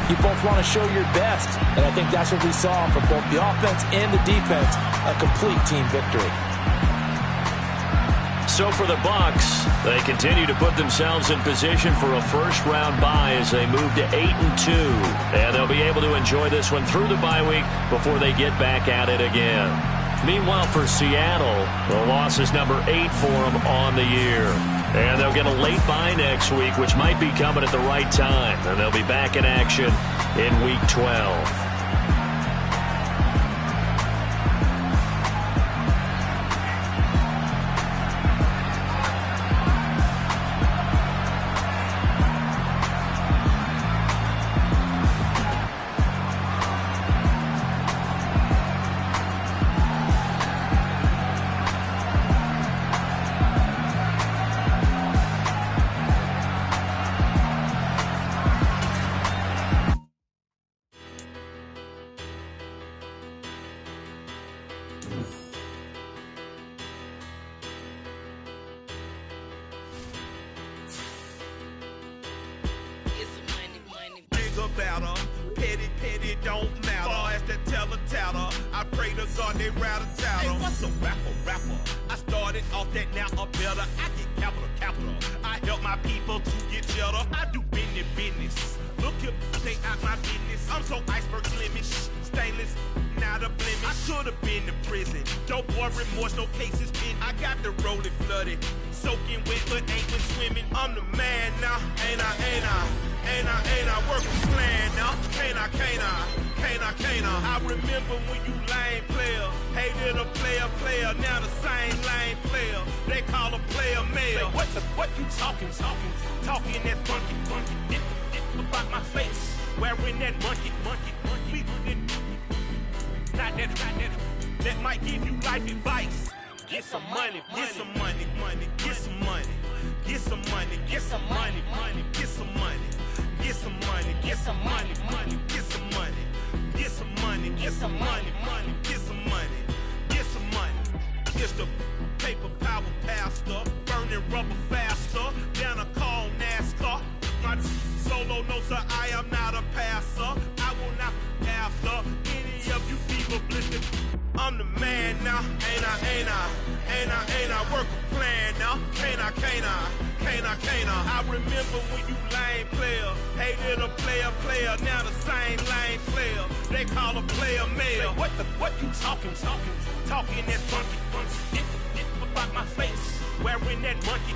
you both want to show your best, and I think that's what we saw from both the offense and the defense, a complete team victory. So for the Bucs, they continue to put themselves in position for a first-round bye as they move to 8-2. And they'll be able to enjoy this one through the bye week before they get back at it again. Meanwhile, for Seattle, the loss is number 8 for them on the year. And they'll get a late bye next week, which might be coming at the right time. And they'll be back in action in Week 12. Petty don't matter. Far as that teller-tatter, I pray to God they rattle-tattle. Hey, what's a rapper? I started off that, now I'm better. I get capital. I help my people to get cheddar. I do business. Look here, stay out my business. I'm so iceberg blemish, stainless, not a blemish. I should have been to prison. Dope boy remorse, no cases pinned. I got the rolling flooded, soaking wet, but ain't been swimming. I'm the man now, ain't I work a plan now. Can't I? I remember when you lame player, hated a player, now the same lame player. They call a player male. What you talking that funky, about my face, wearing that monkey. Not that might give you life advice. Get some money. It's the paper power pastor, burning rubber faster, down a call NASCAR. My solo notes are I am not a passer. I will not after any of you people blistered. I'm the man now, ain't I work a plan now, can't I? I remember when you lame player, hated a player, now the same lame player. They call a player male. What you talking that funky, about my face, wearing that monkey.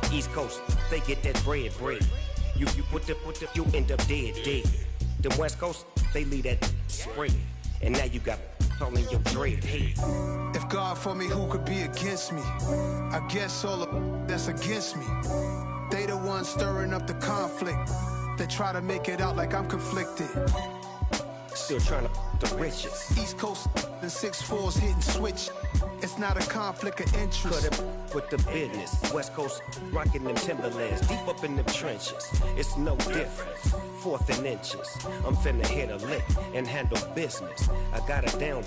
East Coast, they get that bread. You you end up dead. Them West Coast, they leave that spread. And now you got all in your dread head. If God for me, who could be against me? I guess all of that's against me. They the ones stirring up the conflict. They try to make it out like I'm conflicted. Still trying to the riches. East Coast and 6'4s hitting switch. It's not a conflict of interest. Cut it with the business. West Coast rocking them Timberlands, deep up in them trenches. It's no difference. 4th and inches. I'm finna hit a lick and handle business. I got her down.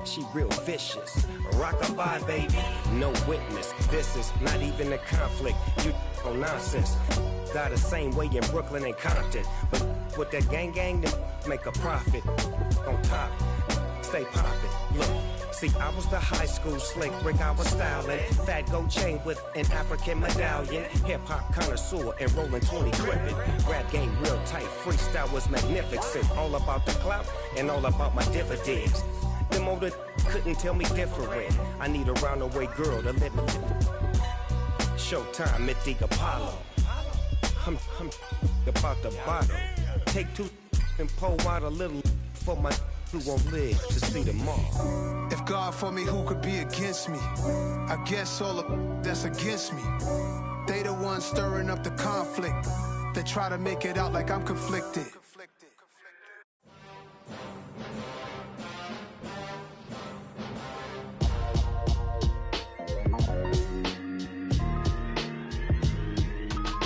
She real vicious. Rockabye, baby. No witness. This is not even a conflict. You on nonsense. Got the same way in Brooklyn and Compton. But with that gang, then make a profit. On top, stay poppin'. Look. See, I was the high school slick Rick, I was styling. Fat gold chain with an African medallion. Hip-hop connoisseur and rolling 20 gripping. Rap game real tight, freestyle was magnificent. All about the clout and all about my dividends. Them older couldn't tell me different. I need a roundaway girl to let me. Showtime at the Apollo. I'm about the bottle. Take 2 and pour out a little for my who won't live to see tomorrow. If God for me, who could be against me? I guess all of that's against me. They the ones stirring up the conflict. They try to make it out like I'm conflicted.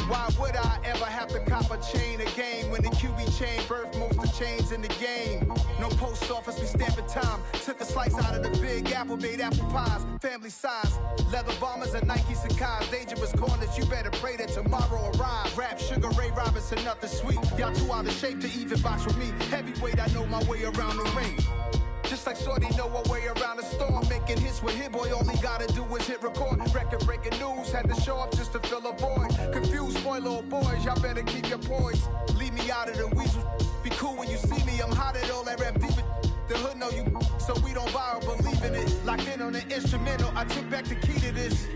Why would I ever have to cop a chain again when the QB chain birthed most of chains in the game? No post office, we stamping time. Took a slice out of the Big Apple, made apple pies, family size. Leather bombers and Nike Sacai's. Dangerous corners, you better pray that tomorrow arrives. Rap, Sugar Ray Robinson, nothing sweet. Y'all too out of shape to even box with me. Heavyweight, I know my way around the ring. Just like Shorty know her way around the storm. Making hits with Hit Boy, all he gotta do is hit record. Record breaking news, had to show up just to fill a void. Confused boy, little boys, y'all better keep your poise. Leave me out of the weasel. Be cool when you see me, I'm hot at all that rap deep. The hood know you, so we don't borrow, believe in it. Locked in on the instrumental, I took back the key to this.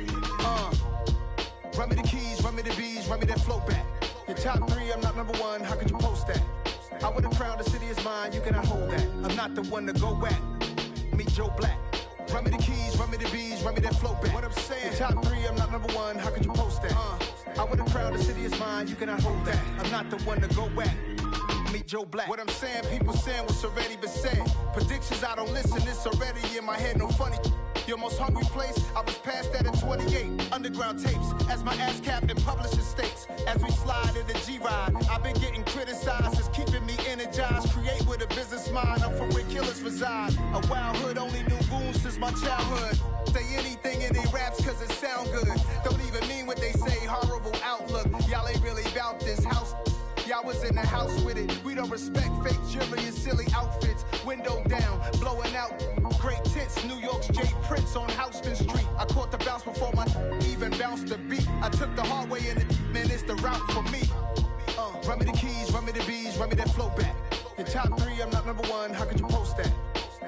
Run me the keys, run me the bees, run me that flow back. Your top 3, I'm not number 1, how could you post that? I would have crowned the city is mine, you cannot hold that. I'm not the one to go at. Meet Joe Black. Run me the keys, run me the bees, run me that flow back. What I'm saying, your top 3, I'm not number 1, how could you post that? I would have crowned the city is mine, you cannot hold that. I'm not the one to go at. Meet Joe Black. What I'm saying, people saying what's already been said. Predictions, I don't listen, it's already in my head, no funny. Your most hungry place, I was past that at 28. Underground tapes, as my ass capped in publishing states. As we slide in the G-Ride, I've been getting criticized, it's keeping me energized. Create with a business mind, I'm from where killers reside. A wild hood, only knew goons since my childhood. Say anything in they raps cause it sound good. Don't even mean what they say, horrible outlook. Y'all ain't really about this house. Y'all was in the house with it. We don't respect fake jewelry and silly outfits. Window down, blowing out great tits. New York's J. Prince on Houston Street. I caught the bounce before my even bounced the beat. I took the hard way in it, man, it's the route for me. Run me the keys, run me the bees, run me that flow back. Your top 3, I'm not number 1, how could you post that?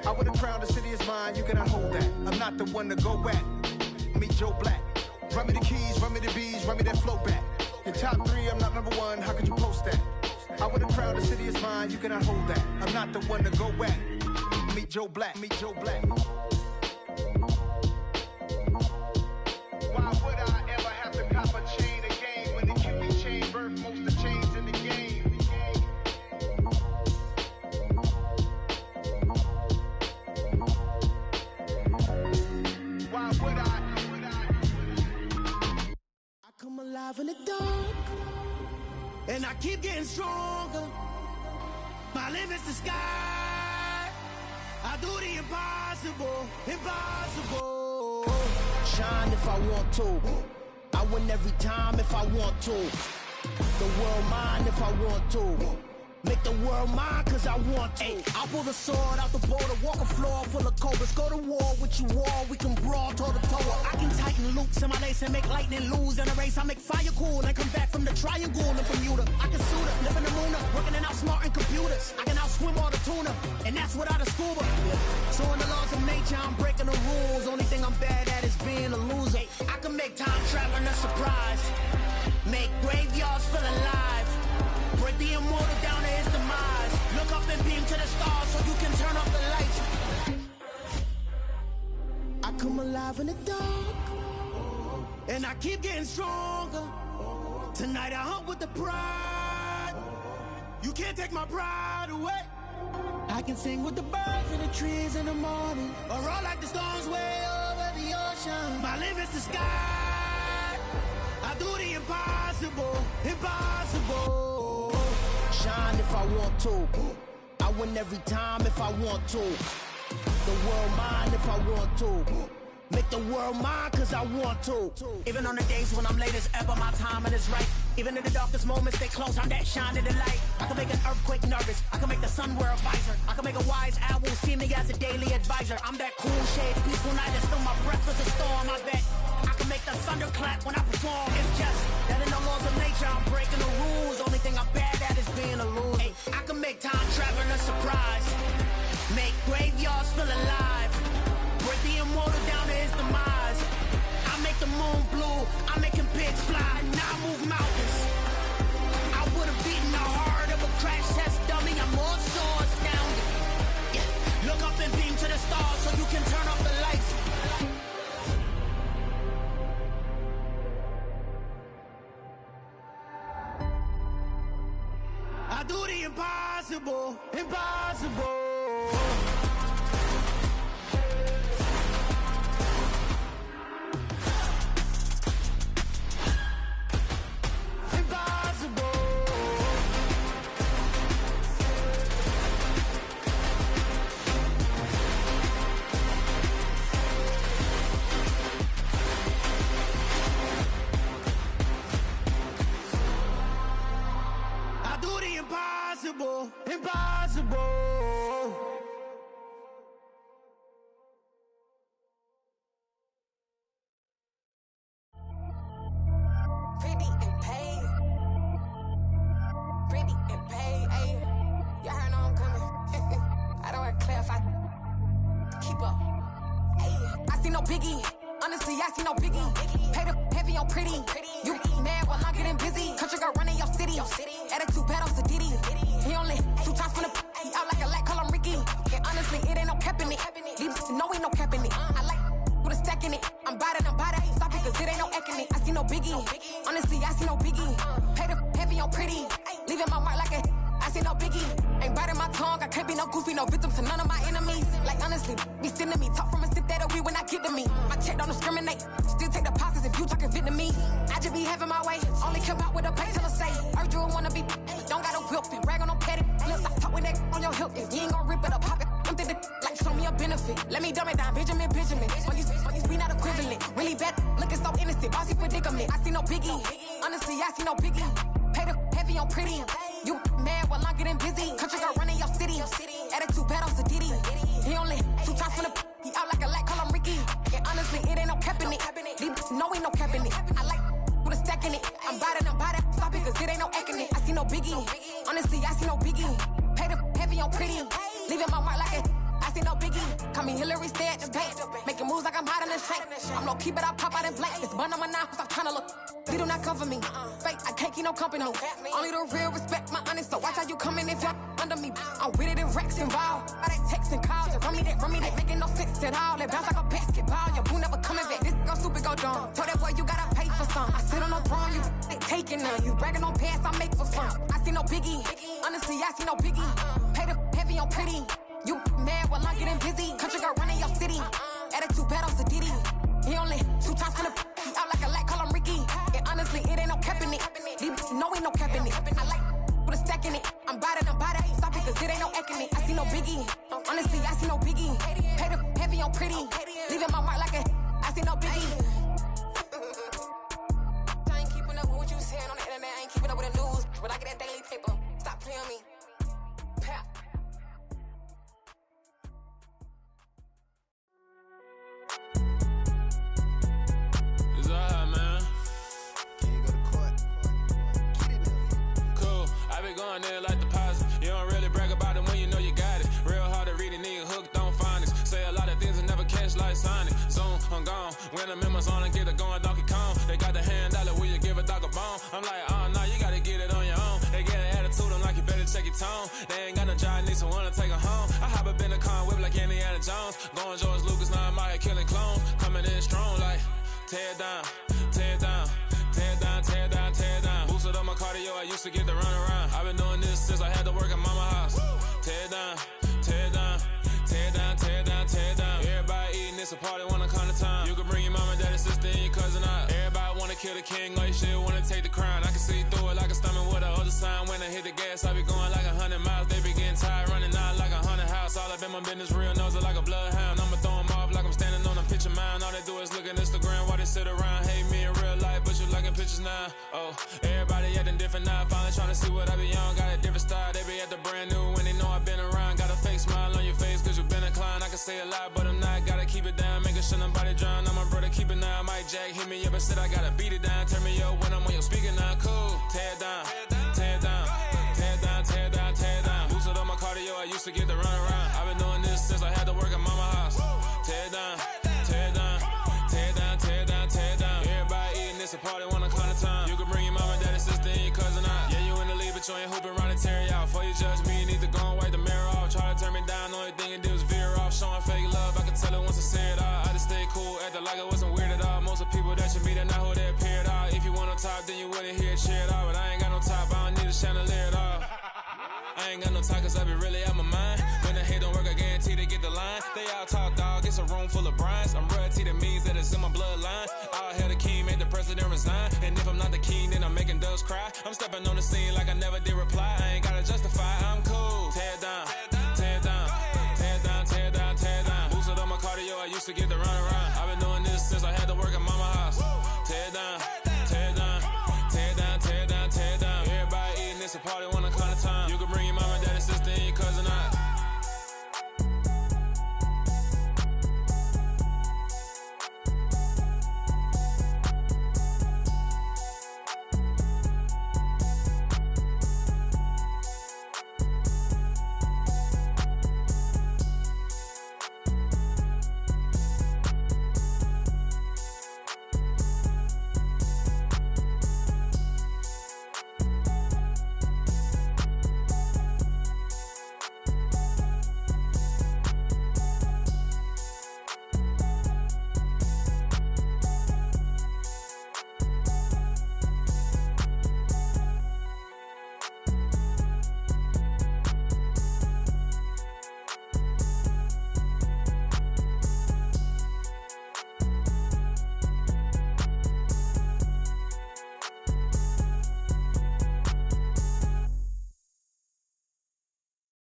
I would have crowned the city is mine, you cannot hold that. I'm not the one to go at. Meet Joe Black. Run me the keys, run me the bees, run me that flow back. Your top 3, I'm not number 1, how could you post that? I would have crowned the city is mine, you cannot hold that. I'm not the one to go at. Meet Joe Black, meet Joe Black. Why would I ever have to cop a chain again when the QB chain birthed most of the chains in the game? Why would I? I come alive in the dark, and I keep getting stronger. My limit's the sky. I do the impossible, impossible. Shine if I want to. I win every time if I want to. The world mine if I want to. Make the world mine cause I want to. I'll pull the sword out the border, walk a floor full of cobras. Go to war with you all, we can brawl toe to toe. I can tighten loops in my lace and make lightning lose in a race. I make fire cool and come back from the triangle in Bermuda. I can suit up, live in the moon, working and outsmarting computers. I can outswim all the tuna, and that's without a scuba. So in the laws of nature, I'm breaking the rules. Only thing I'm bad at is being a loser. I can make time traveling a surprise. Make graveyards feel alive. Break the immortal down to his demise. Look up and beam to the stars so you can turn off the lights. I come alive in the dark, and I keep getting stronger. Tonight I hunt with the pride. You can't take my pride away. I can sing with the birds and the trees in the morning, or roll like the storms way over the ocean. My limit's the sky. I do the impossible, impossible. Shine if I want to. I win every time if I want to. The world mine if I want to. Make the world mine cause I want to. Even on the days when I'm late as ever, my timing is right. Even in the darkest moments, stay close, I'm that shine in the light. I can make an earthquake nervous, I can make the sun wear a visor. I can make a wise owl see me as a daily advisor. I'm that cool shade, peaceful night, and still my breath is a storm, I bet. I can make the thunder clap when I perform. It's just that in the laws of nature, I'm breaking the rules. Only thing I'm bad at is being a loser. Hey, I can make time travel a surprise. Make graveyards feel alive. Break the immortal down to his demise. I make the moon blue, I'm making pigs fly. Now I move mountains. I would've beaten the heart of a crash test dummy. I'm more so astounded. Yeah. Look up and beam to the stars so you can turn off the lights. I do the impossible, impossible. Impossible, impossible. Pretty and paid. Pretty and paid. Ayy, y'all heard I'm coming. I don't want to clarify. Keep up. Ayy, I see no biggie. Honestly, I see no biggie. Pay the heavy on pretty. You mad while I'm getting busy. Country girl running your city. Attitude bad on Sadiddy. He only 2 times from the he out like a light, call him Ricky. And honestly, it ain't no cap in it. These know ain't no cap in it. I like with a stack in it. I'm bad. Stop it, cause it ain't no eck in it. I see no biggie. Honestly, I see no biggie. Pay the heavy on pretty. Leaving my mark like a I see no biggie. Ain't biting my tongue. I can't be no goofy, no victim to none of my enemies. Like honestly, be sending me talk from a sip that'll be when I get to me. My check don't discriminate. Still take deposits if you talking Vietnamese. I just be having my way. Only come out with a pay till I say. Urge you wanna be. Don't got no whip and rag on no petty. Lips, I talk with that on your hip. If you ain't gon' rip it up, pop it. I'm thinking like show me a benefit. Let me dumb it down, Benjamin. When you be not equivalent. Really bad, looking so innocent. Bossy predicament. I see no biggie. Honestly, I see no biggie. Pay the heavy on pretty. You mad while I'm getting busy. Country girl running your city. Attitude bad on Sadiddy. He only 2 times from the he out like a light, call him Ricky. And honestly, it ain't no cap in it. These know ain't no cap in it. I like with a stack in it. I'm bad. Stop it, cause it ain't no eck in it. I see no biggie. Honestly, I see no biggie. Pay the heavy on pretty. Leaving my mark like it. I see no biggie. Call me Hillary, stay at the bank. Making moves like I'm hiding in shank. I'm low key, but I pop out in blank. It's bun on my knife, I'm trying to look. They do not cover me. Fake, I can't keep no company. Only the real respect my honest. So watch how you coming if you're under me. I'm with it and Rex involved. All they texting calls. Just run me that. Making no sense at all. They bounce like a basketball. Your boo never coming back. This go stupid, go dumb. Told that boy you gotta pay for some. I sit on no throne, you they taking none. You bragging on pants, I make for fun. I see no biggie. Honestly, I see no biggie. Pay the heavy on pretty. You mad while I'm getting busy. Country girl running your city. Attitude bad on Sadiddy. He only 2 times from the he out like a light, call him Ricky. And honestly, it ain't no cap in it. These know ain't no cap in it. I like with a stack in it. I'm bad. Stop it, cause it ain't no eck in it. I see no biggie. Honestly, I see no biggie. Pay the heavy on pretty. Leaving my mark like a I see no biggie. I ain't keeping up with what you saying on the internet. I ain't keeping up with the news. But I get that daily paper. Stop playing me. Pap. It's alright, man. Can you go to court? Get it up. Cool. I be going there like deposit. You don't really brag about it when you know you got it. Real hard to read a nigga hooked on finance. Say a lot of things and never catch like signing. Zoom, I'm gone. When I'm in my zone, I'm like, nah, you gotta get it on your own. They get an attitude, I'm like, you better check your tone. They ain't got no job, need someone to take her home. I hop up in the car and whip like Indiana Jones. Going George Lucas, now I'm out here killing clones. Coming in strong like, tear it down, tear it down, tear it down, tear it down, tear it down. Boosted up my cardio, I used to get to run around. I've been doing this since I had to work at mama house. Tear it down, tear it down, tear it down, tear it down, tear it down. Everybody eating, it's a party, one kind of time. You can bring your mama, daddy, sister, and your cousin out. Everybody wanna kill the king, or you shit wanna take the crown. I can see through it like a stomach with a other sign. When I hit the gas, I be going like 100 miles. They be getting tired, running out like 100 house. All up in my business, real nose like a bloodhound. I'ma throw them off like I'm standing on a picture mound. All they do is look at Instagram while they sit around. Hate me in real life, but you liking pictures now. Oh, everybody acting different now. Finally trying to see what I be on. Got a different style, they be at the brand new when they know I've been around. Got a fake smile on your face cause you been inclined. I can say a lot, but I'm not. Gotta keep it down, making sure nobody drown. I'm my brother, keep it now. Mike Jack hit me up and said I gotta beat it down. Turn me up when I'm on your speaker now. Cool, tear it down, tear it down, tear it down, tear it down, tear it down. Boosted up my cardio, I used to get to run around. I've been doing this since I had to work at mama house. Tear it down, tear it down, tear it down, tear it down, tear it down. Everybody eating, it's a party, one kind of time. You can bring your mama, daddy, sister, and your cousin out. Yeah, you in the lead, but you ain't hooping around and tear out. Before you judge me, you need to go and wipe the mirror off. Try to turn me down, the only thing you do is veer off. Showing fake love, I can tell it once I say it all. I just stay cool, acting like I wasn't weird at all. Most of the people that you meet are not who they appear at all. If you want on top, then you wouldn't hear it cheer at all. But I ain't got no top, I don't need a chandelier at all. I ain't got no talk cause I be really out my mind. When the hate don't work, I guarantee they get the line. They all talk dog, it's a room full of brinds. I'm royalty, that means that it's in my bloodline. All hell the king, made the president resign. And if I'm not the king, then I'm making doves cry. I'm stepping on the scene like I never did reply. I ain't gotta justify, I'm cool. Tear it down, tear it down, tear it down, tear it down, tear it down. Boosted up my cardio, I used to get to run around. I've been doing this since I had to work at mama house. Tear it down, tear it down, tear it down, tear it down, tear it down. Everybody eating, it's a party, one kind of time. You can bring your mama, daddy, sister, and your cousin out.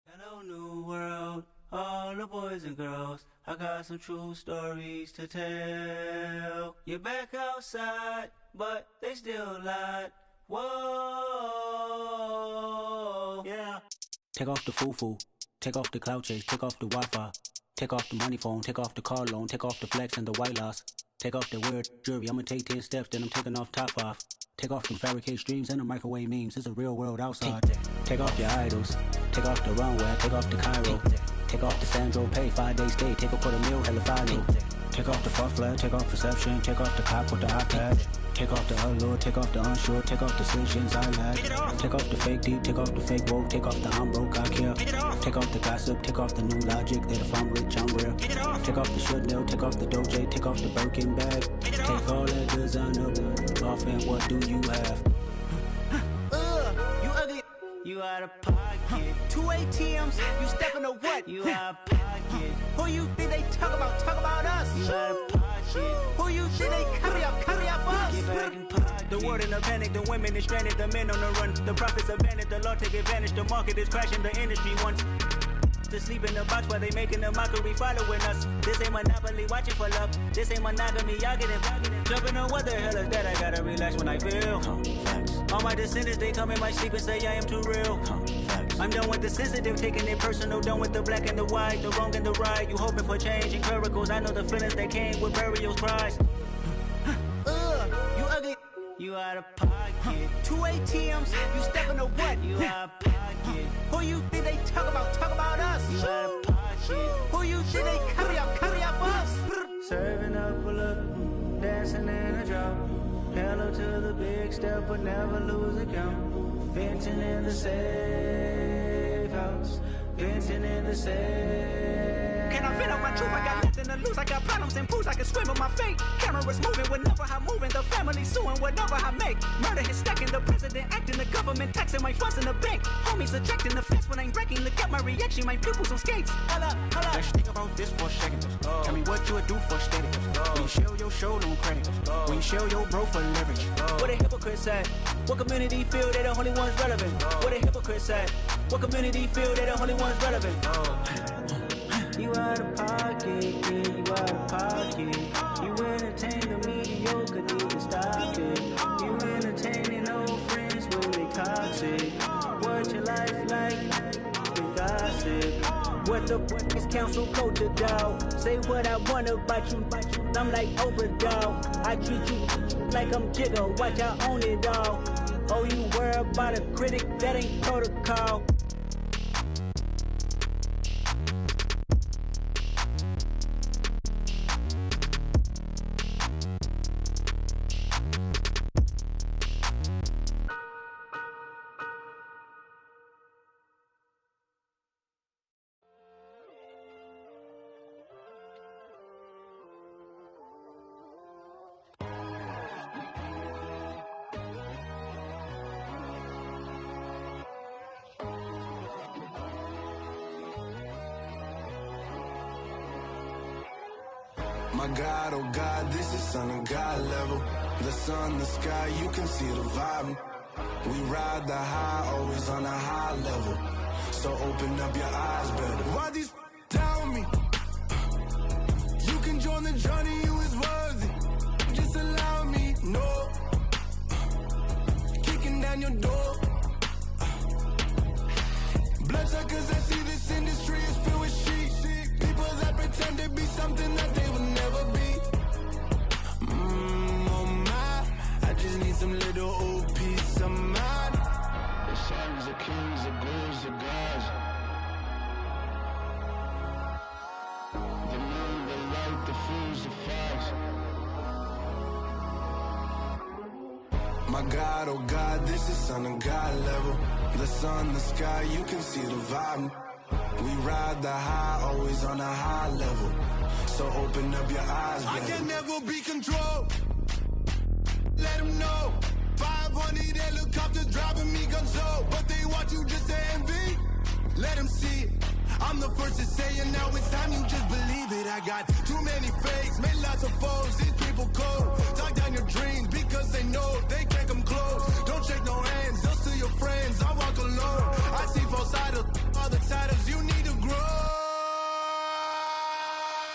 Hello, new world, all the boys and girls. I got some true stories to tell. You're back outside, but they still lied. Whoa, yeah. Take off the foo-foo, take off the cloud chase, take off the Wi-Fi, take off the money phone, take off the car loan, take off the flex and the white loss, take off the weird jewelry. I'ma take 10 steps, then I'm taking off top 5. Take off them fabricate streams and the microwave memes. It's a real world outside. Take off your idols. Take off the runway. Take off the Cairo. Take off the Sandro pay. 5 days stay. Take a $250,000. Hella final. Take off the fuck flag. Take off perception. Take off the cop with the iPad. Take off the allure. Take off the unsure. Take off decisions I lack. Take off the fake deep. Take off the fake woke. Take off the I'm broke. I care. Take off the gossip. Take off the new logic that if I'm rich I'm real. Take off the should know. Take off the Doja. Take off the Birkin bag. Take all that designer off and what do you have? You ugly. You out of pocket. 2 ATMs. You stepping to what? You out of pocket. Who you think they talk about? Talk about us. You out of pocket. Who you think they carry up for us? Get back in pocket. The world in a panic. The women is stranded. The men on the run. The profits abandoned. The law take advantage. The market is crashing. The industry wants to sleep in the box while they making a mockery following us. This ain't Monopoly, watching for love. This ain't monogamy, y'all getting jumping on what the hell is that? I gotta relax when I feel. All my descendants, they come in my sleep and say I am too real. I'm done with the sensitive, taking it personal. Done with the black and the white, the wrong and the right. You hoping for change and miracles. I know the feelings that came with burials, cries. You ugly. You out of pocket. 2 ATMs. You stepping to what? You out of pocket. Who you think they talk about? Talk about us. You out of pocket. Who you think they carry up for us? Serving up a look, dancing in a drop. Hell Hello to the big step, but never lose account. Venting in the safe house. Venting in the safe. Can I vent out my truth? I got nothing to lose. I got problems and booze. I can swim with my fate. Cameras moving whenever I'm moving. The family suing whatever I make. Murder is stacking. The president acting. The government taxing my funds in the bank. Homies ejecting the fence when I'm breaking. Look at my reaction. My pupils on skates. Hold up. Let's think about this for a second. Tell me what you would do for steady. When you show your show, no credit. When you show your bro for leverage. What a hypocrite said. What community feel they the only ones relevant? What a hypocrite said. What community feel they the only ones relevant? You out of pocket, yeah, you out of pocket. You entertain the mediocre, need to stop it. You entertaining old friends when they toxic. What your life like? The gossip. What the fuck is council culture, dog? Say what I want about you. I'm like overdog. I treat you like I'm Jigga. Watch I own it all. Oh, you worry about a critic? That ain't protocol. My God, oh God, this is son of God level. The sun, the sky, you can see the vibe. We ride the high, always on a high level. So open up your eyes better. Why these tell me? You can join the journey, you is worthy. Just allow me, no. Kicking down your door. Bloodsuckers, I see this industry is filled with sheep. People that pretend to be something that they will never be. Oh my, I just need some little old peace of mind. The sons, the kings, the ghouls, the gods. The moon, the light, the fools, the facts. My God, oh God, this is son of God level. The sun, the sky, you can see the vibe. We ride the high, always on a high level. So open up your eyes, baby. I can never be controlled. Let them know. 500 helicopters driving me gonzo. But they want you just to envy. Let them see it. I'm the first to say it, now it's time you just believe it. I got too many fakes, made lots of foes. These people cold. Talk down your dreams because they know they can't come close. Don't shake no hands, they'll steal your friends. I walk alone. I see false idols, other titles, you need to grow.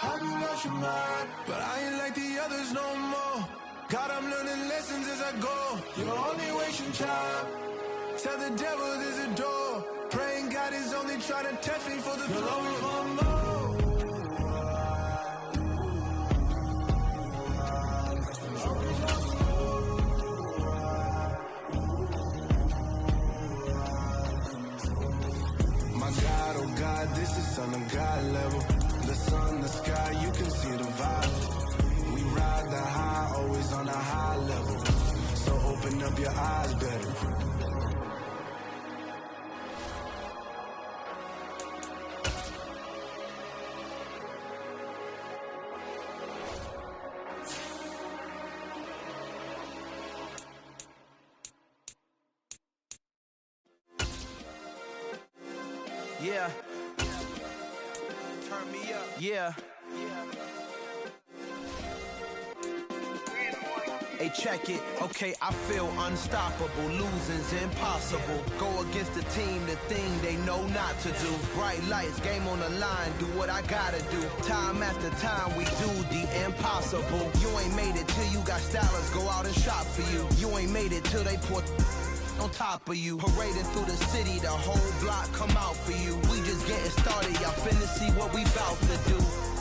Have you lost your mind? But I ain't like the others no more. God, I'm learning lessons as I go. You're only wasting time. Tell the devil there's a door. Praying God is only trying to test me for the glory. Always want more. My God, oh God, this is son of God level. The sun, the sky, you can see the vibe. We ride the high, always on a high level. So open up your eyes better. Yeah. Turn me up. Yeah. Hey, check it. Okay, I feel unstoppable. Losing's impossible. Go against the team, the thing they know not to do. Bright lights, game on the line. Do what I gotta do. Time after time, we do the impossible. You ain't made it till you got stylers. Go out and shop for you. You ain't made it till they put on top of you. Parading through the city, the whole block come out for you. We just getting started, y'all finna see what we bout to do.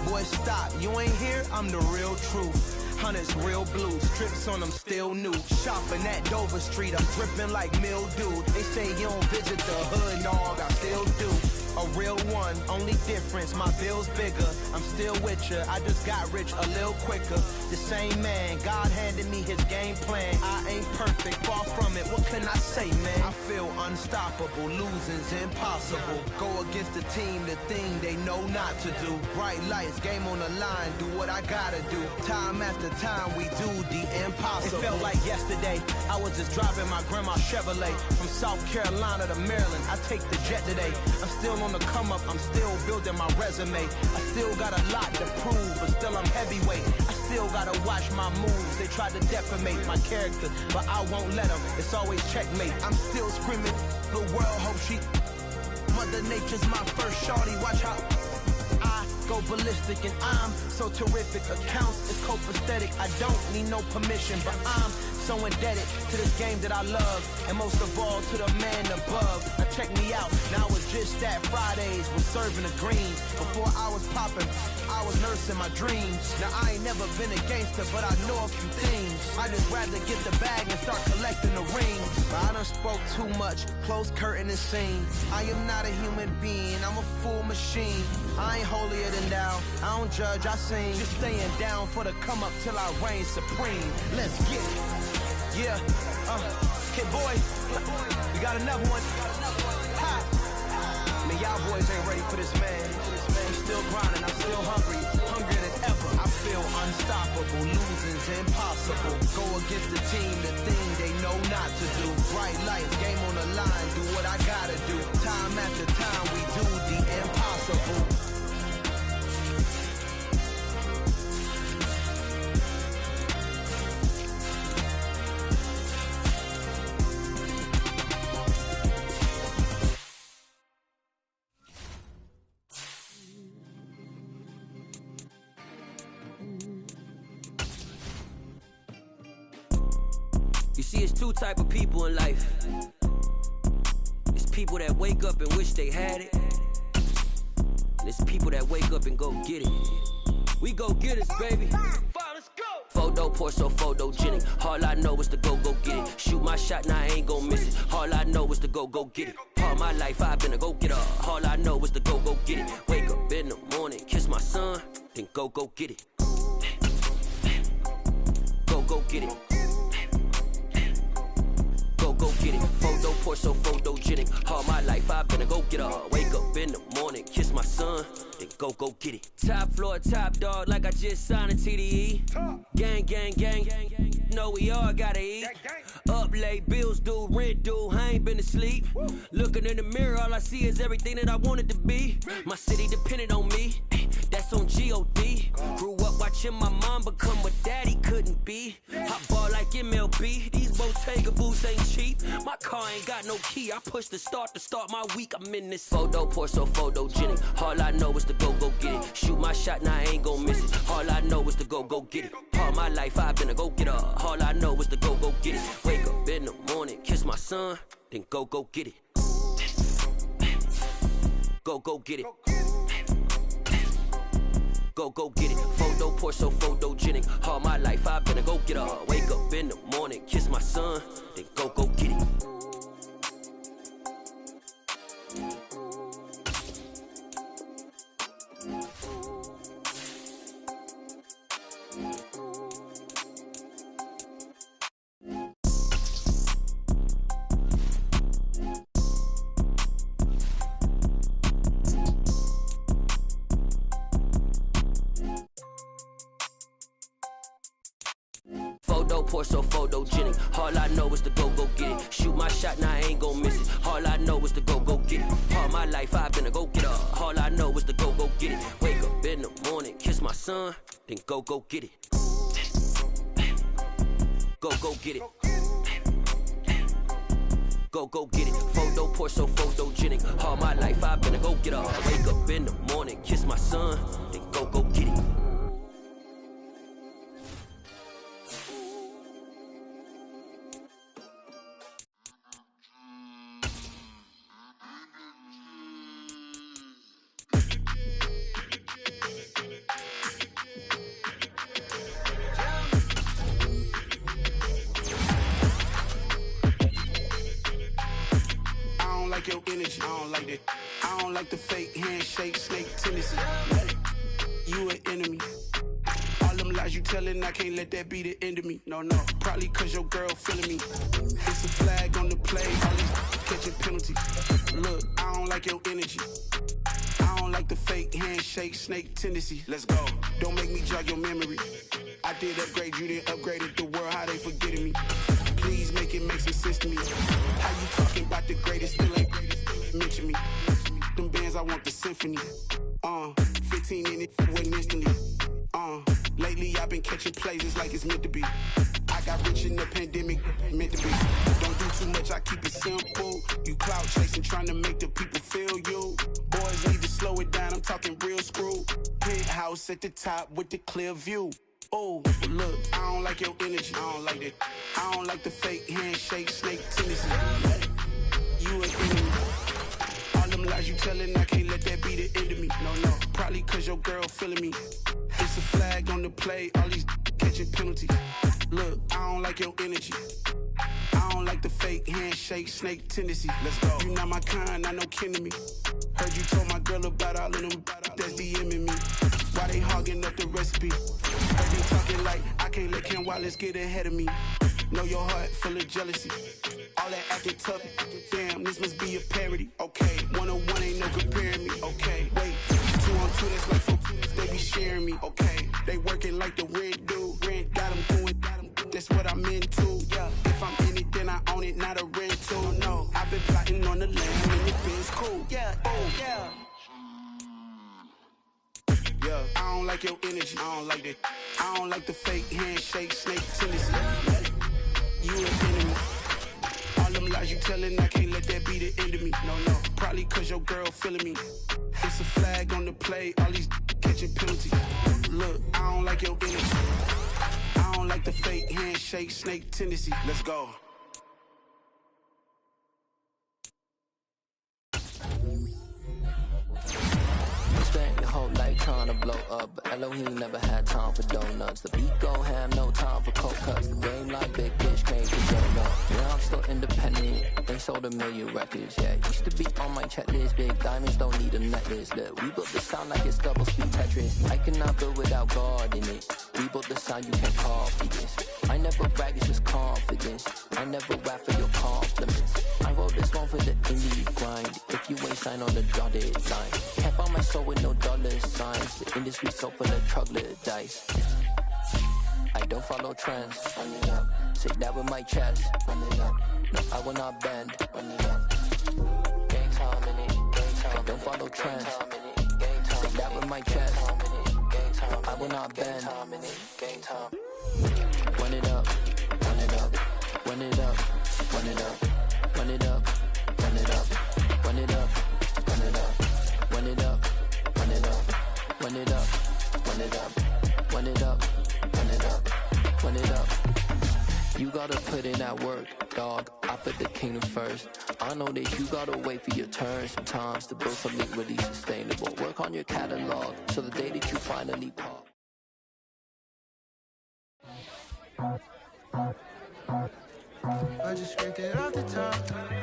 Boy, stop, you ain't here, I'm the real truth. Hunters, real blue, strips on them still new. Shopping at Dover Street, I'm dripping like mildew. They say you don't visit the hood, dog, I still do. A real one, only difference, my bill's bigger. I'm still with ya, I just got rich a little quicker. The same man, God handed me his game plan. I ain't perfect, far from it, what can I say, man? I feel unstoppable, losing's impossible. Go against the team, the thing they know not to do. Bright lights, game on the line, do what I gotta do. Time after time, we do the impossible. It felt like yesterday, I was just driving my grandma's Chevrolet. From South Carolina to Maryland, I take the jet today. I'm still on the come up, I'm still building my resume. I still got a lot to prove, but still I'm heavyweight. I still gotta watch my moves. They tried to defamate my character, but I won't let them. It's always checkmate. I'm still screaming, the world hope she. Mother Nature's my first shorty. Watch how I go ballistic, and I'm so terrific. Accounts is copacetic. I don't need no permission, but I'm so indebted to this game that I love, and most of all to the man above. Now check me out, now it's just that Fridays was serving the greens. Before I was popping, I was nursing my dreams. Now I ain't never been a gangster, but I know a few things. I just rather get the bag and start collecting the rings. But I done spoke too much, close curtain and scene. I am not a human being, I'm a full machine. I ain't holier than thou, I don't judge, I sing. Just staying down for the come up till I reign supreme. Let's get it. Yeah, Kid Boy, we got another one. Ha! Man, y'all boys ain't ready for this, man. I'm still grinding, I'm still hungry, hungrier than ever. I feel unstoppable, losing's impossible. Go against the team, the thing they know not to do. Bright lights, game on the line, do what I gotta do. Time after time, we do the impossible. You see, it's two type of people in life. It's people that wake up and wish they had it. And it's people that wake up and go get it. We go get it, baby. Photo pour so photogenic. All I know is to go get it. Shoot my shot, now I ain't gon' miss it. All I know is to go get it. All my life I've been a go getter. All I know is to go get it. Wake up in the morning, kiss my son, then go get it. Go get it. Go get it. Photo pour so photogenic. All my life I've been a go getter. Wake up in the morning, kiss my son, then go get it. Top floor, top dog, like I just signed a TDE. Gang, gang, gang, gang. Know we all gotta eat. Up late, bills due, rent due. I ain't been asleep. Looking in the mirror, all I see is everything that I wanted to be. My city depended on me. That's on G.O.D. Grew up watching my mom become what daddy couldn't be. I ball like MLB. These Bottega boots ain't cheap. My car ain't got no key. I push the start to start my week. I'm in this photo pour so photogenic. All I know is to go get it. Shoot my shot, now I ain't gon' miss it. All I know is to go get it. All my life I've been a go getter. All I know is to go get it. Wake up in the morning, kiss my son, then go get it. Go get it. Go get it. Photo pour so photogenic. All my life I've been a go getter. Wake up in the morning, kiss my son, then go get it. Photo pour so photogenic. All I know is to go get it. Shoot my shot, now I ain't gon' miss it. All I know is to go get it. All my life I've been a go getter. All I know is to go get it. Wake up in the morning, kiss my son, then go get it. Go get it. Go get it. Photo pour so photogenic. All my life I've been a go getter. Wake up in the morning, kiss my son, then go get it. like your energy. I don't like that. I don't like the fake handshake, snake tendency. You an enemy. All them lies you telling, I can't let that be the end of me. No, probably cause your girl feeling me. It's a flag on the play, all these catching penalties. Look, I don't like your energy. I don't like the fake handshake, snake tendency. Let's go. Don't make me jog your memory. I did upgrade, you didn't upgrade it. The world, how they forgetting me. Please make it make some sense to me. How you talking about the greatest, still ain't greatest? Mention me. Them bands, I want the symphony. 15 in it, wasn't instantly. Lately I've been catching plays, it's like it's meant to be. I got rich in the pandemic, meant to be. Don't do too much, I keep it simple. You clout chasing, trying to make the people feel you. Boys need to slow it down, I'm talking real screw. Penthouse at the top with the clear view. Oh, look, I don't like your energy, I don't like that. I don't like the fake handshake, snake tendency. You an enemy. All them lies you telling, I can't let that be the end of me. No, probably cause your girl feeling me. It's a flag on the play, all these catching penalties. Look, I don't like your energy. I don't like the fake handshake, snake tendency. Let's go. You not my kind, I know kin to me. Heard you told my girl about all of them that's DMing me. Why they hogging up the recipe? Heard they talking like I can't let Ken Wallace get ahead of me. Know your heart full of jealousy. All that acting tough, damn, this must be a parody. Okay, 101 ain't no comparing me. Okay, wait, 2 on 2, that's like 4, they be sharing me. Okay, they working like the rent do. Rent got them doing, that's what I'm into. Yeah, if I'm in it, then I own it, not a rental. No, I've been plotting on the land and it feels cool. Yeah, oh, yeah. Yeah, I don't like your energy, I don't like that. I don't like the fake handshake, snake tendency. You an enemy. All them lies you telling, I can't let that be the end of me. No, probably cause your girl feeling me. It's a flag on the play, all these catching penalties. Look, I don't like your energy. I don't like the fake handshake, snake tendency. Let's go. Spent your whole life trying to blow up, but Elohim never had time for donuts. The beat gon' have no time for cold cuts. The game like big bitch came to join up. Now I'm still independent, they sold 1 million records. Yeah, used to be on my checklist. Big diamonds don't need a necklace. Look, we built the sound like it's double speed Tetris. I cannot build without God in it. We built the sound you can copy this. I never brag, it's just confidence. I never rap for your compliments. I wrote this one for the indie grind. If you ain't signed on the dotted line, can't buy my soul with no dollar signs. The industry so full of troglodytes. I don't follow trends. Say that with my chest. No, I will not bend. Gang time in it. I don't follow trends. Say that with my chest. I will not bend. Gang time. Run it up, run it up, run it up, run it up, run it up, run it up, run it up, run it up, run it up, run it up, run it up, run it up, run it up, run it up, run it up. You gotta put in that work, dog. I put the kingdom first. I know that you gotta wait for your turn sometimes to build something really sustainable. Work on your catalog so the day that you finally pop. I just scraped it off the top,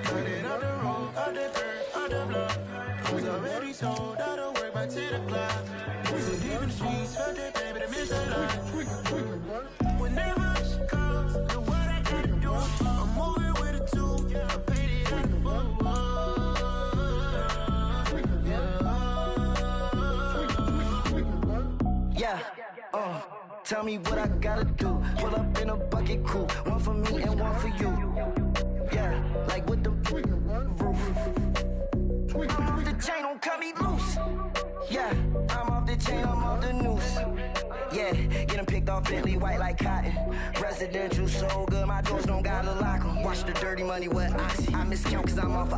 cut it off the road, off the dirt, off the block. I was already told I don't work by 10 o'clock. Was so deep in the streets, felt that baby, I missed a lot. Whenever she calls, do what I gotta do. I'm moving with a 2, I paid it at the Yeah, tell me what I gotta do. Pull up in a bucket crew, one for me and one for you. Yeah, like with the roof. I'm off the chain, don't cut me loose. Yeah, I'm off the chain, I'm off the noose. Yeah, get them picked off Bentley, white like cotton. Residential so good, my doors don't gotta lock them. Watch the dirty money with oxy. I miscount cause I'm off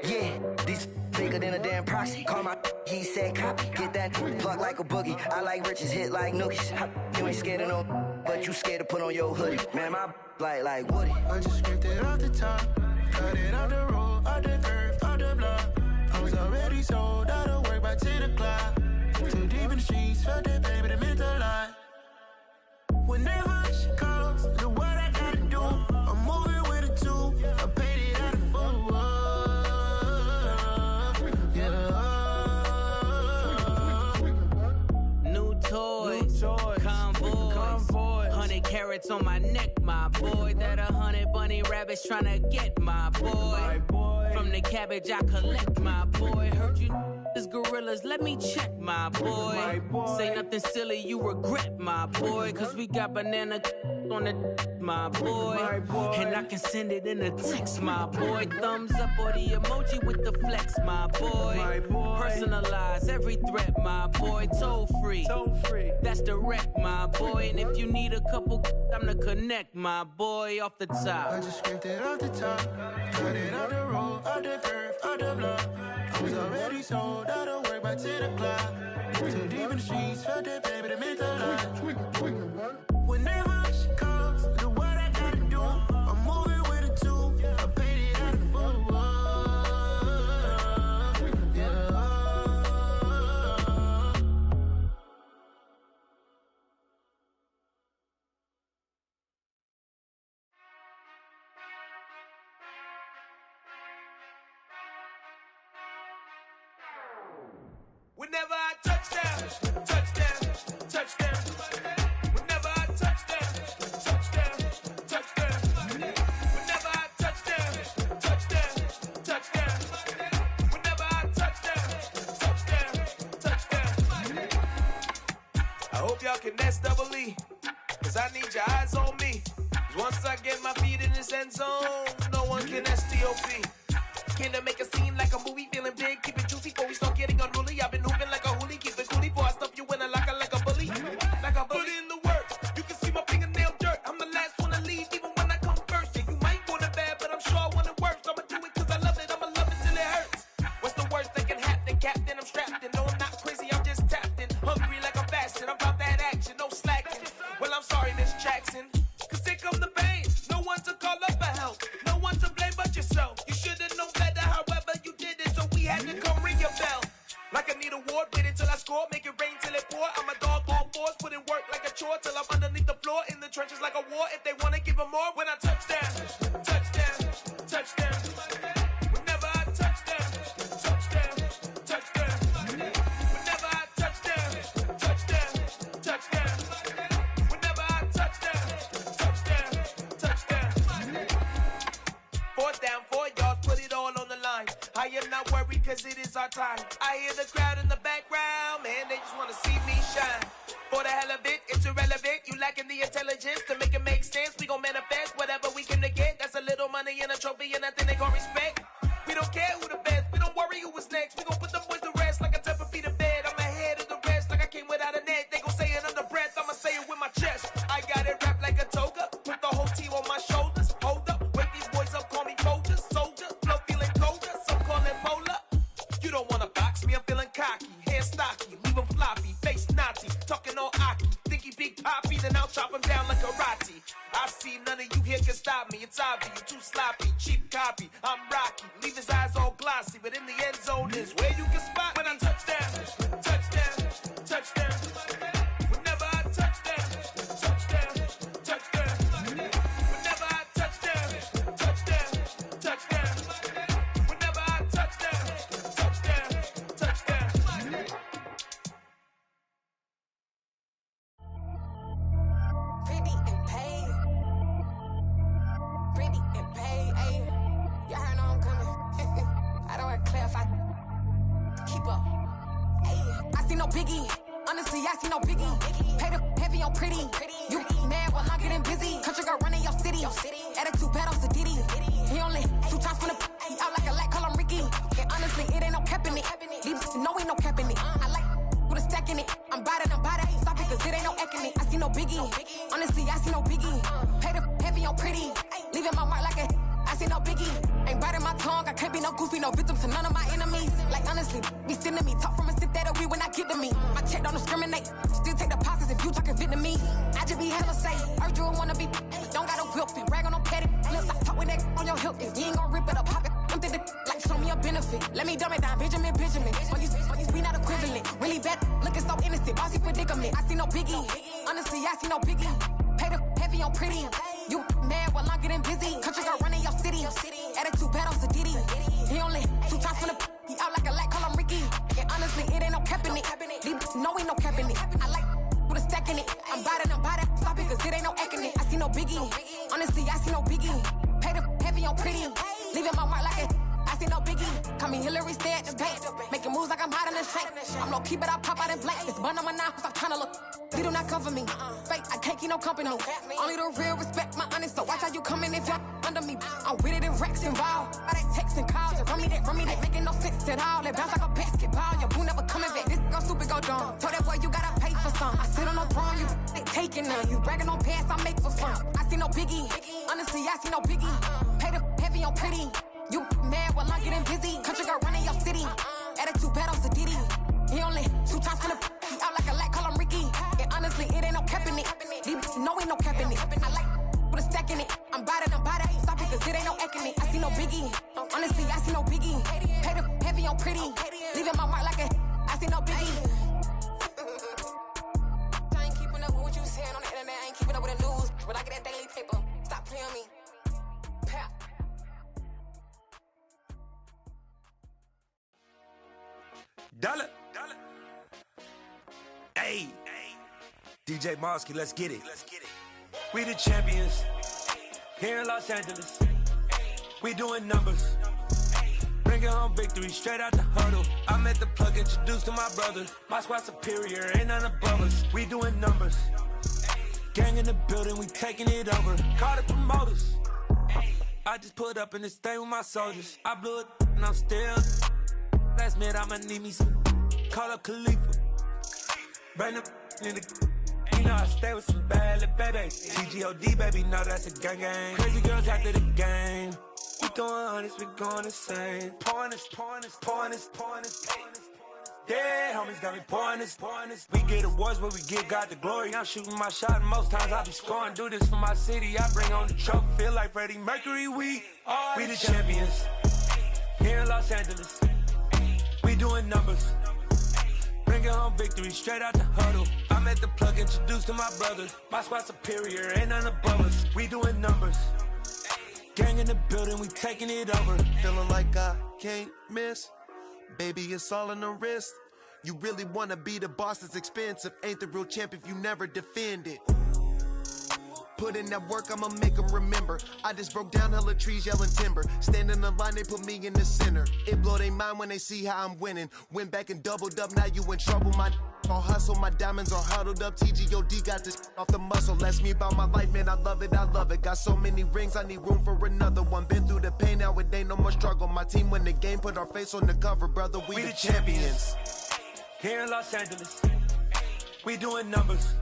yeah, these bigger than a damn proxy. Call my he said copy. Get that plug like a boogie. I like riches, hit like nookies. You ain't scared of no, but you scared to put on your hoodie. Man, my like Woody. I just scraped it off the top, cut it off the road, off the curve, off the block. I was already sold out of work by 10 o'clock. Too deep in the streets, felt that baby, that meant a lot. Whenever she calls, do what I gotta do. I'm moving with a 2, I paid it out of full. racks on my neck, my boy. That 100 bunny rabbits tryna get, my boy. From the cabbage I collect, my boy. Heard you is gorillas, let me check, my boy. Say nothing silly, you regret, my boy. Cause we got banana on the my boy. And I can send it in a text, my boy. Thumbs up or the emoji with the flex, my boy. Personalize every threat, my boy. Toll free. That's direct, my boy. And if you need a couple, I'm the connect, my boy. Off the top. I just scraped it off the top. Cut it on the road, on the curve, on the block. I was already sold out of work by 10 o'clock. Too deep in the streets, felt it, baby, to make a lot. Whenever she calls, do what I gotta do. I'm moving with a two. I paid it out of full. Yeah. Whenever I touchdown, touchdown, touchdown. Whenever I touchdown, touchdown, touchdown. Whenever I touchdown, touchdown, touchdown. Whenever I touchdown, touchdown, touchdown. I hope y'all can nest double E, cause I need your eyes on me. Once I get my feet in this end zone, no one can STOP. Can I make a scene like a movie, feeling big, keep it juicy before we start getting unruly. I've been hooping like a hoolie, keep it coolie before I stuff you in a locker like a bully. Like a bully. Put in the work, you can see my fingernail dirt. I'm the last one to leave, even when I come first. Yeah, you might want it bad, but I'm sure I want it worse. I'ma do it cause I love it, I'ma love it till it hurts. What's the worst that can happen, Captain? I'm strapped in, no I'm not crazy, I'm just tapped in. Hungry like I'm fasting, I'm about that action, no slacking. Well, I'm sorry, Miss Jackson, cause here come the pain. No one to call up for help, no one to blame but yourself. You should've known better, however you did it, so we had to come ring your bell. Like I need a award, wait until I score, make it rain till it pour. I'm a dog on force, put in work like a chore till I'm underneath the floor, in the trenches like a war. If they wanna give them more, when I touchdown, touchdown, touchdown. Whenever I touchdown, touchdown, touchdown. Whenever I touchdown, touchdown, touchdown. Whenever I touchdown, touchdown, touchdown. Fourth down, 4 yards, put it all on the line. I am not worried cause it is our time. I hear the crowd in the background, man, they just wanna see me shine. For the hell of it, it's irrelevant. You lacking the intelligence to make it make sense. We gon' manifest whatever we came to get. That's a little money and a trophy and nothing they gon' respect. We don't care who the best, we don't worry who was next. We gon' put them boys to rest like a 10 feet of bed. I'm ahead of the rest like I came without a net. They gon' say it under breath, I'ma say it with my chest. I got it wrapped like a toga, put the whole team on my shoulders. Hold up, wake these boys up, call me Folger, soldier, flow feeling colder, some call it polar. You don't wanna box me, I'm feeling cocky, hair stocky, leave him floppy, face naughty, talking all aki. Think he big poppy, then I'll chop him down like karate. I see none of you here can stop me, it's obvious, you too sloppy, cheap copy. I'm Rocky, leave his eyes all glossy, but in the end zone is where you can spot when I touchdown, touchdown, touchdown. Whenever I touchdown, touchdown, touchdown. Whenever I touchdown, touchdown, touchdown. Whenever I touchdown, touchdown, touchdown. Pretty and paid. Pretty and paid, ayy. Y'all heard I'm coming. I don't want to clarify. Keep up. Ayy. I see no biggie. Honestly, I see no biggie. Pay the heavy on pretty. You mad while I'm getting busy. Country girl running your city. Attitude bad on Diddy. He only 2 times from the he out like a light, call him Ricky. And honestly, it ain't no cap in it. These no ain't no cap in it. I like with a stack in it. I'm bad. Stop it, cause it ain't no eck in it. I see no biggie. Honestly, I see no biggie. Pay the heavy on pretty. Leaving my mark like a I see no biggie. Ain't biting my tongue. I can't be no goofy, no victim to none of my enemies. Like honestly, be sending me talk from a sit that we when I get to me. My check don't discriminate. Still take deposits if you talking Vietnamese. I just be hella safe. Heard you wanna be, don't gotta whip it. Brag on no petty. Look, I talk with that on your hip. If you ain't gon' rip it up, pop it. Empty the like show me a benefit. Let me dumb it down, Benjamin. On you, we not equivalent. Really bad, looking so innocent. Bossy predicament. I see no biggie. Honestly, I see no biggie. Pay the heavy on pretty. You mad while I'm getting busy. Country girl running your city. Attitude bad on Diddy. He only 2 times from the he out like a light, call him Ricky. And honestly, it ain't no cap in it. These no ain't no cap in it. I like with a stack in it. I'm bad. Stop it, cause it ain't no eck in it. I see no biggie. Honestly, I see no biggie. Pay the heavy on pretty. Leaving my mark like a I see no biggie. Call me Hillary, stay at the bank. Making moves like I'm hot in the shank. I'm low key, but I pop out in blank. This bun on my knife, I'm tryna look. They do not come for me. Fake, I can't keep no company. Only the real respect my honest. So watch how you coming if y'all under me. I'm with it in Rex involved. All they text and calls. Run me, that making no sense at all. They bounce like a basketball. Your boo never coming back. This go stupid, go dumb. Told that boy you gotta pay for some. I sit on no throne, you they taking none. You bragging on past, I make for fun. I see no biggie. Honestly, I see no biggie. Pay the heavy on pretty. You mad while I'm getting busy. Country girl running your city. Attitude bad on Sadiddy. He only 2 times finna he out like a light, call him Ricky. And honestly, it ain't no cap in it. These no ain't no cap in it. I like put a stack in it. I'm bout it, stop it, cause it ain't no acting it. I see no biggie. Honestly, I see no biggie. Pay the heavy on pretty. Leaving my mark like a I see no biggie. I ain't keeping up with what you saying on the internet. I ain't keeping up with the news. But I get that daily paper. Stop playing me. Pap. Dollar. Hey. DJ Mosky, let's get it. We the champions here in Los Angeles. We doing numbers. Bringing home victory straight out the huddle. I met the plug, introduced to my brother. My squad superior, ain't none above us. We doing numbers. Gang in the building, we taking it over. Call the promoters. I just put up in this thing with my soldiers. I blew it and I'm still. Last minute, I'ma need me some. Call up Khalifa. Bring them in the. You know I stay with some bad little babies. TGOD, baby, no, that's a gang gang. Crazy girls after the game. We throwing hundreds, we going insane. Pouring this. Yeah, homies got me pouring this. We get awards, but we give God the glory. I'm shooting my shot, and most times I be scoring. Do this for my city, I bring on the trophy. Feel like Freddie Mercury, we the champions here in Los Angeles. We doing numbers. Bringing home victory straight out the huddle. I met the plug, introduced to my brother. My squad superior, ain't none above us. We doing numbers. Gang in the building, we taking it over. Feeling like I can't miss. Baby, it's all in the wrist. You really wanna be the boss, it's expensive. Ain't the real champ if you never defend it. Put in that work, I'ma make them remember. I just broke down hella trees, yelling timber. Stand in the line, they put me in the center. It blow they mind when they see how I'm winning. Went back and doubled up, now you in trouble. My all hustle, my diamonds are huddled up. TGOD got this off the muscle. That's me about my life, man, I love it. Got so many rings, I need room for another one. Been through the pain, now it ain't no more struggle. My team win the game, put our face on the cover, brother. We the champions. Here in Los Angeles, we doing numbers.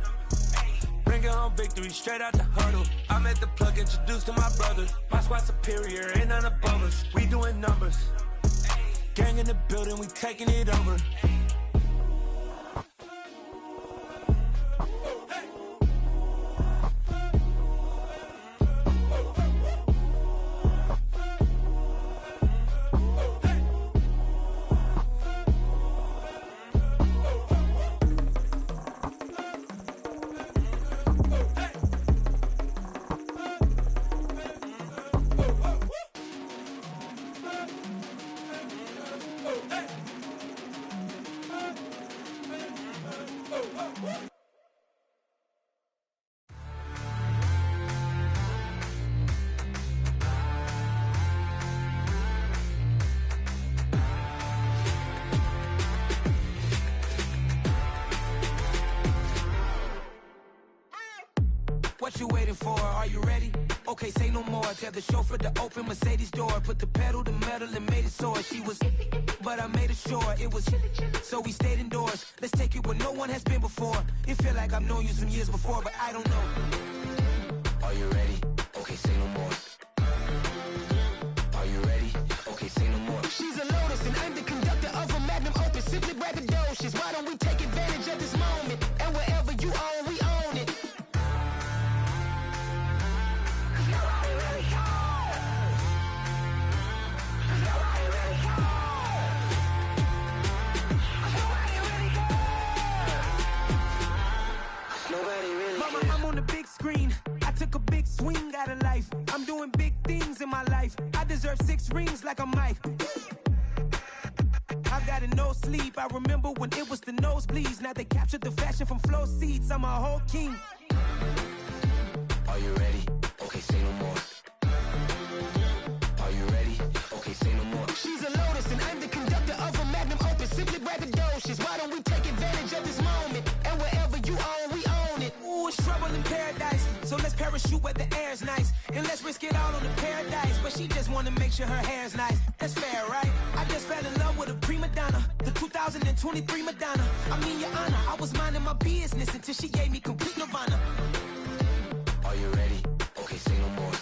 Bringing home victory straight out the huddle. I met the plug, introduced to my brother. My squad superior, ain't none above us. We doing numbers. Gang in the building, we taking it over. What you waiting for? Are you ready? Okay, say no more. Tell the chauffeur to open Mercedes door. Put the pedal to metal and made it soar. She was, but I made it sure it was. So we stayed indoors. Let's take it where no one has been before. It feel like I've known you some years before, but I don't know. Are you ready? Okay, say no more. Are you ready? Okay, say no more. She's a Lotus and I'm the conductor of a magnum opus. Simply braggadocious. Why don't we take advantage of this moment? And wherever you own, we own it. Mama, I'm on the big screen. I took a big swing out of life. I'm doing big things in my life. I deserve 6 rings like a Mike. I've got no sleep. I remember when it was the nosebleeds. Now they captured the fashion from flow seats. I'm a whole king. Are you ready? parachute where the air's nice. And let's risk it all on the paradise. But she just wanna make sure her hair's nice. That's fair, right? I just fell in love with a prima donna, the 2023 Madonna. I mean, Your Honor, I was minding my business until she gave me complete nirvana. Are you ready? Okay, say no more.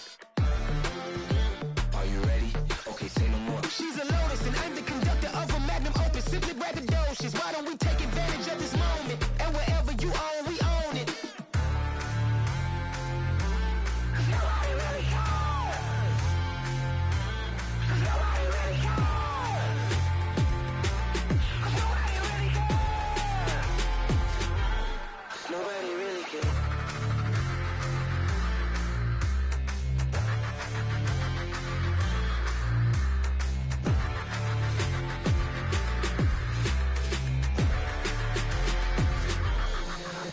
Are you ready? Okay, say no more. She's a lotus and I'm the conductor of a magnum opus. Simply braggadocious. Why don't we take advantage of this moment? And wherever you own, we own it. Nobody really cares. Nobody really cares. Nobody really cares. Nobody really cares.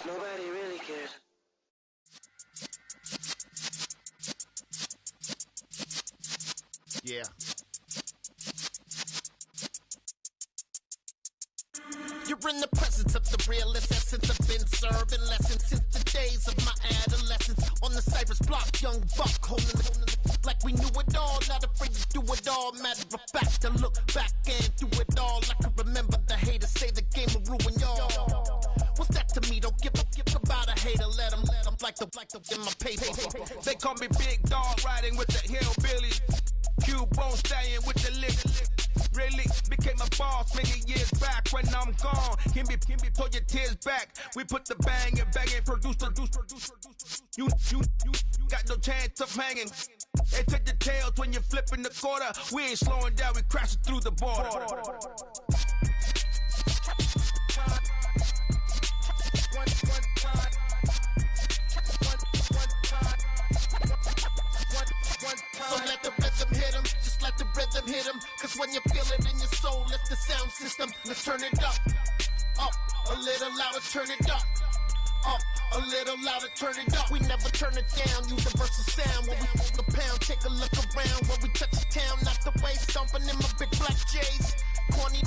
Nobody really cares. Yeah. You're in the presence of the realest essence. I've been serving lessons since the days of my adolescence. On the Cypress block, young buck holding it like we knew it all. Not afraid to do it all. Matter of fact, to look back and do it all. I can remember the haters say the game will ruin y'all. What's that to me? Don't give about a hater. Let them like the in my paper. They call me Big Dog, riding with the hillbillies. Q-Bone stallion with the lick. Really became a boss many years back. When I'm gone, can be pull your tears back. We put the bang and produce. You got no chance of hanging. They take the tails when you're flipping the quarter. We ain't slowing down, we crashing through the border. So let the rhythm hit him, just let the rhythm hit him. Cause when you feel it in your soul, lift the sound system. Let's turn it up, a little louder, turn it up, a little louder, turn it up. We never turn it down, universal sound. When we move the pound, take a look around. When we touch the town, not the way, stomping in my big black J's. Corny,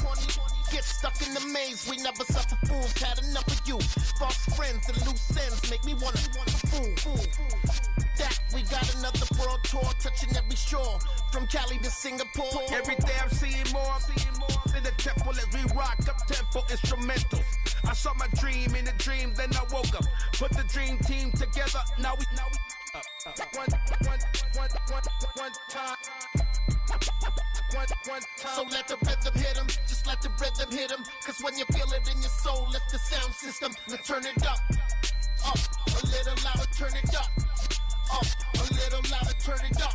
get stuck in the maze. We never suffer fools, had enough of you. False friends and loose ends make me wanna fool. That we got another world tour, touching every shore, from Cali to Singapore. Every day I'm seeing more in the temple as we rock up tempo instrumentals. I saw my dream in a dream, then I woke up. Put the dream team together, now we one time. So let the rhythm hit him, just let the rhythm hit him. Cause when you feel it in your soul, lift the sound system. Now turn it up, a little louder, turn it up, a little louder, turn it up.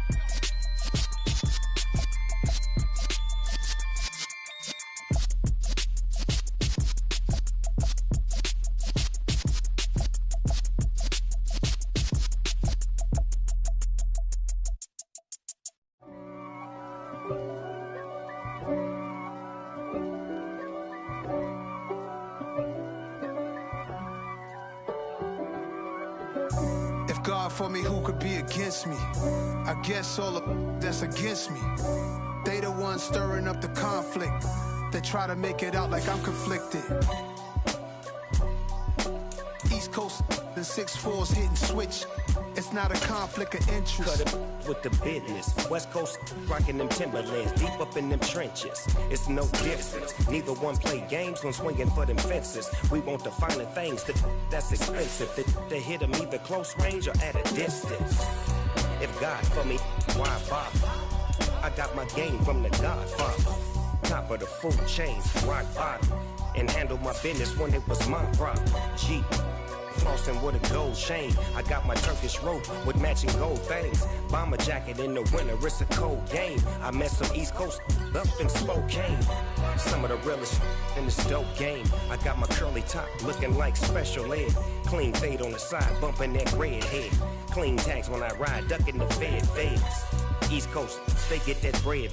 God for me, who could be against me? I guess all the that's against me. They the ones stirring up the conflict. They try to make it out like I'm conflicted. East Coast and 6'4's hitting switch. It's not a conflict of interest. Cut it with the business. West Coast rocking them Timberlands, deep up in them trenches. It's no difference. Neither one play games when swinging for them fences. We want the finer things that's expensive. They hit them either close range or at a distance. If God for me, why bother? I got my game from the Godfather. Top of the food chain, rock bottom. And handle my business when it was my problem. G. Flossing with a gold chain. I got my Turkish rope with matching gold things. Bomber jacket in the winter, it's a cold game. I met some East Coast up in Spokane. Some of the realest in this dope game. I got my curly top looking like special ed. Clean fade on the side, bumping that red head. Clean tags when I ride, ducking the feds. East Coast, they get that bread.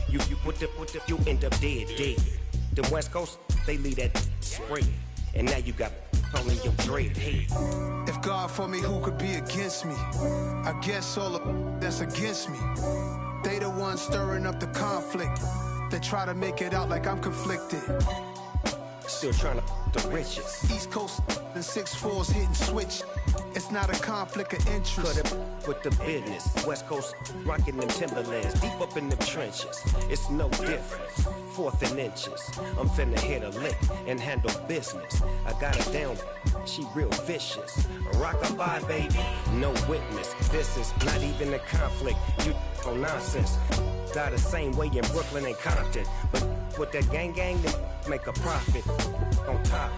You you end up dead. The West Coast, they leave that spread. And now you got only your dread head. If God for me, who could be against me? I guess all the that's against me. They the ones stirring up the conflict. They try to make it out like I'm conflicted. still trying to the riches. East Coast and 6'4s hitting switch. It's not a conflict of interest. Cut it with the business. West Coast rocking them Timberlands, deep up in the trenches. It's no difference. 4th and inches. I'm finna hit a lick and handle business. I got her down, she real vicious. Rock-a-bye, baby, no witness. This is not even a conflict. You on nonsense. Die the same way in Brooklyn and Compton. But with that gang, they make a profit. On top,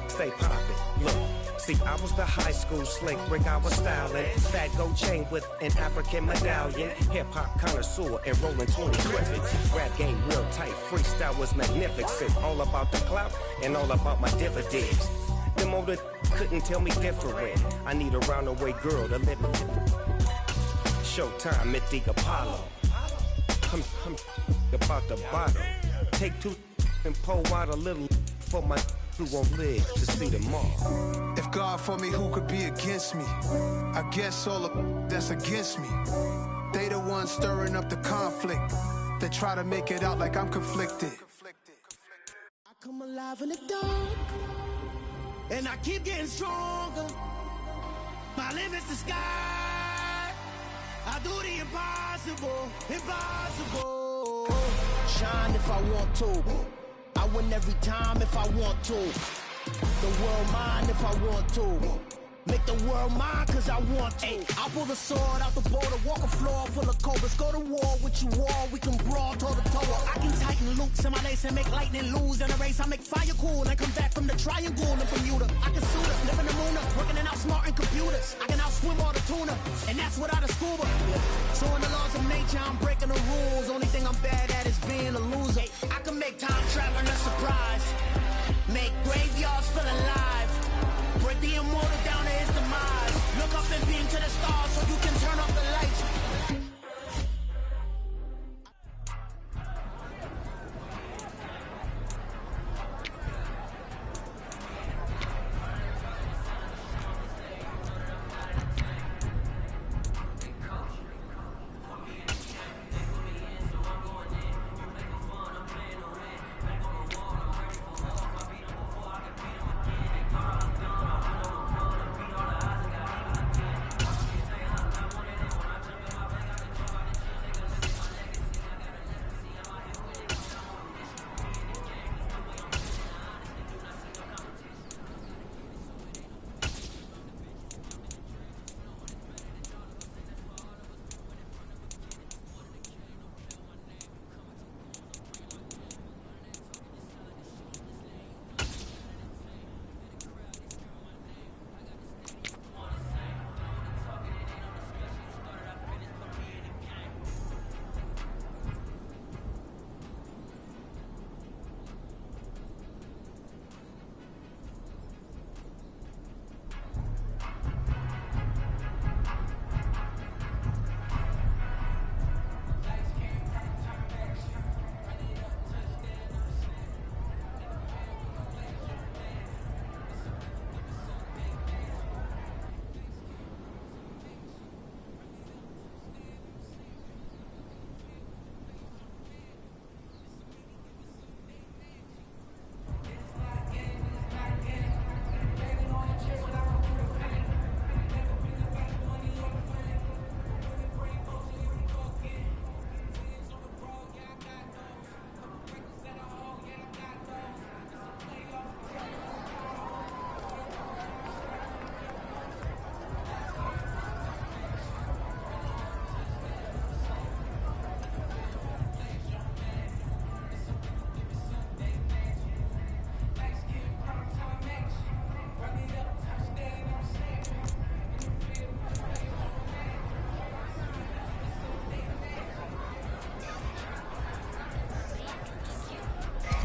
stay poppin'. Look. See, I was the high school slick brick, I was styling. Fat gold chain with an African medallion. Hip-hop connoisseur and rolling 20 griffins. Rap game real tight, freestyle was magnificent. All about the clout and all about my dividends. Them older couldn't tell me different. I need a round-away girl to live in. Showtime at the Apollo. I'm about the bottom. Take 2 and pull out a little for my who won't live to see tomorrow. If God for me, who could be against me? I guess all of that's against me. They the ones stirring up the conflict. They try to make it out like I'm conflicted. I come alive in the dark, and I keep getting stronger. My limit's the sky. I do the impossible, impossible. Shine if I want to. I win every time if I want to. The world mine if I want to. Make the world mine cause I want to. I pull the sword out the border, walk a floor full of cobras. Go to war with you all, we can brawl toe to toe. I can tighten loops in my lace and make lightning lose in a race. I make fire cool and come back from the triangle in Bermuda. I can suit up, live in the moon up, working and outsmarting computers. I can outswim all the tuna, and that's without a scuba. So in the laws of nature, I'm breaking the rules. Only thing I'm bad at is being a loser. I can make time traveling a surprise. Make graveyards feel alive. Break the immortal down to his demise. Look up and beam to the stars so you can turn off the lights.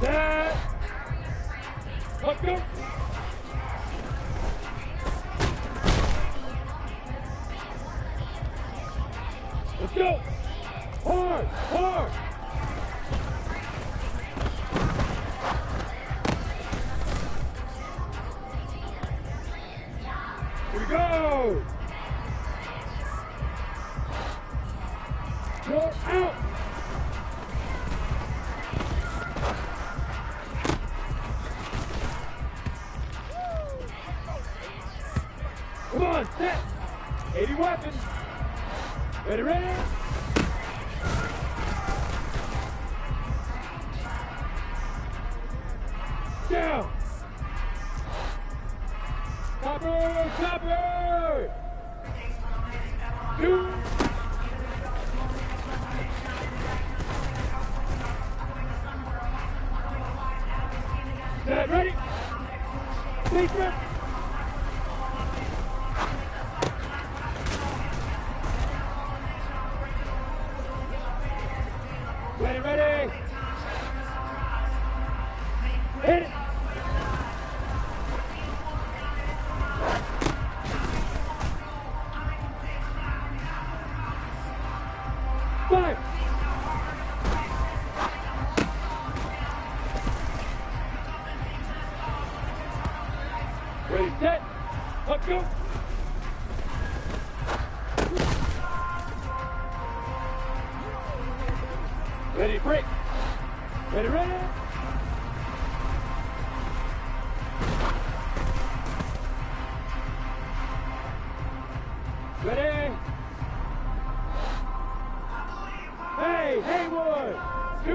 Set. Let's go. Let's go. Hard, hard. Here we go. Go out. Down. Copper, copper. 2. Set, ready. Secret. Ready, ready. Hit it. Five. Ready, set. Up, go. Ready, break. Ready, ready. Ready. Hey, Haywood. 2.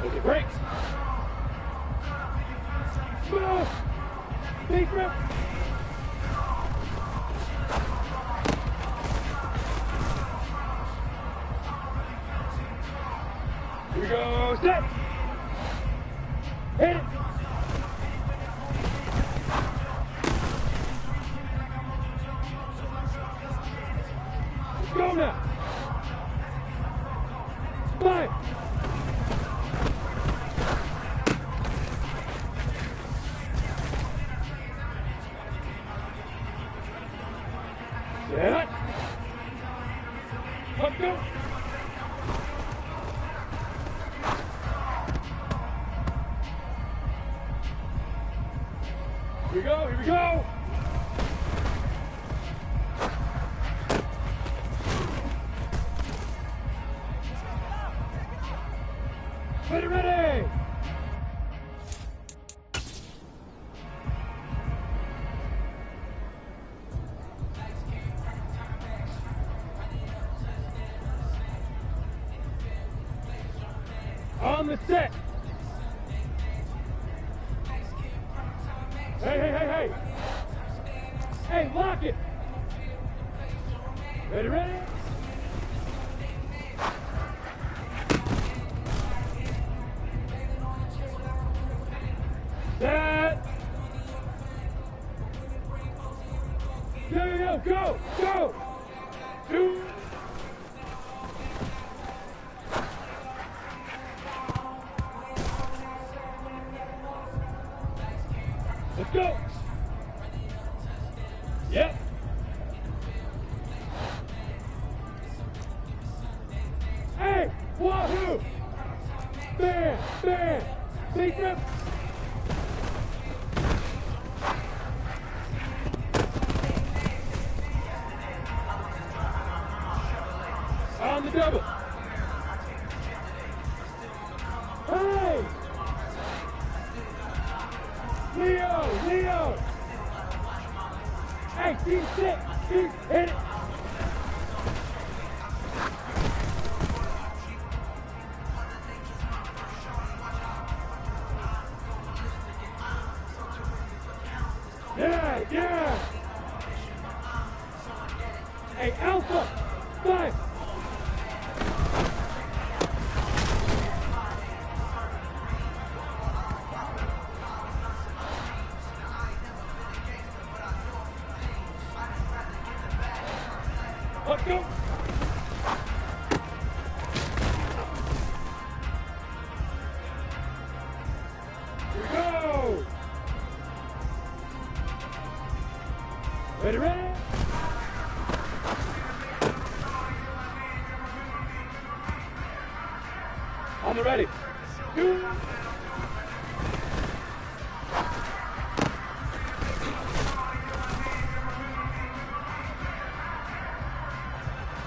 Okay, brakes. Smooth. Big grip. Here we go, set. Hit it. Let's go now. 5. Set. Let's go. Here we go, here we go. Ready, ready. On the set. Hey, hey, hey, hey. Hey, lock it. Ready, ready? Set. Go, go, go. 2. Let's go. Yep. Hey, wahoo! Bam, bam. Secret. On the double. Hey! Leo! Hey, team 6, hit it! Yeah! Hey, Alpha! 5! Let's go! Here we go! Ready, ready? On the ready. 2.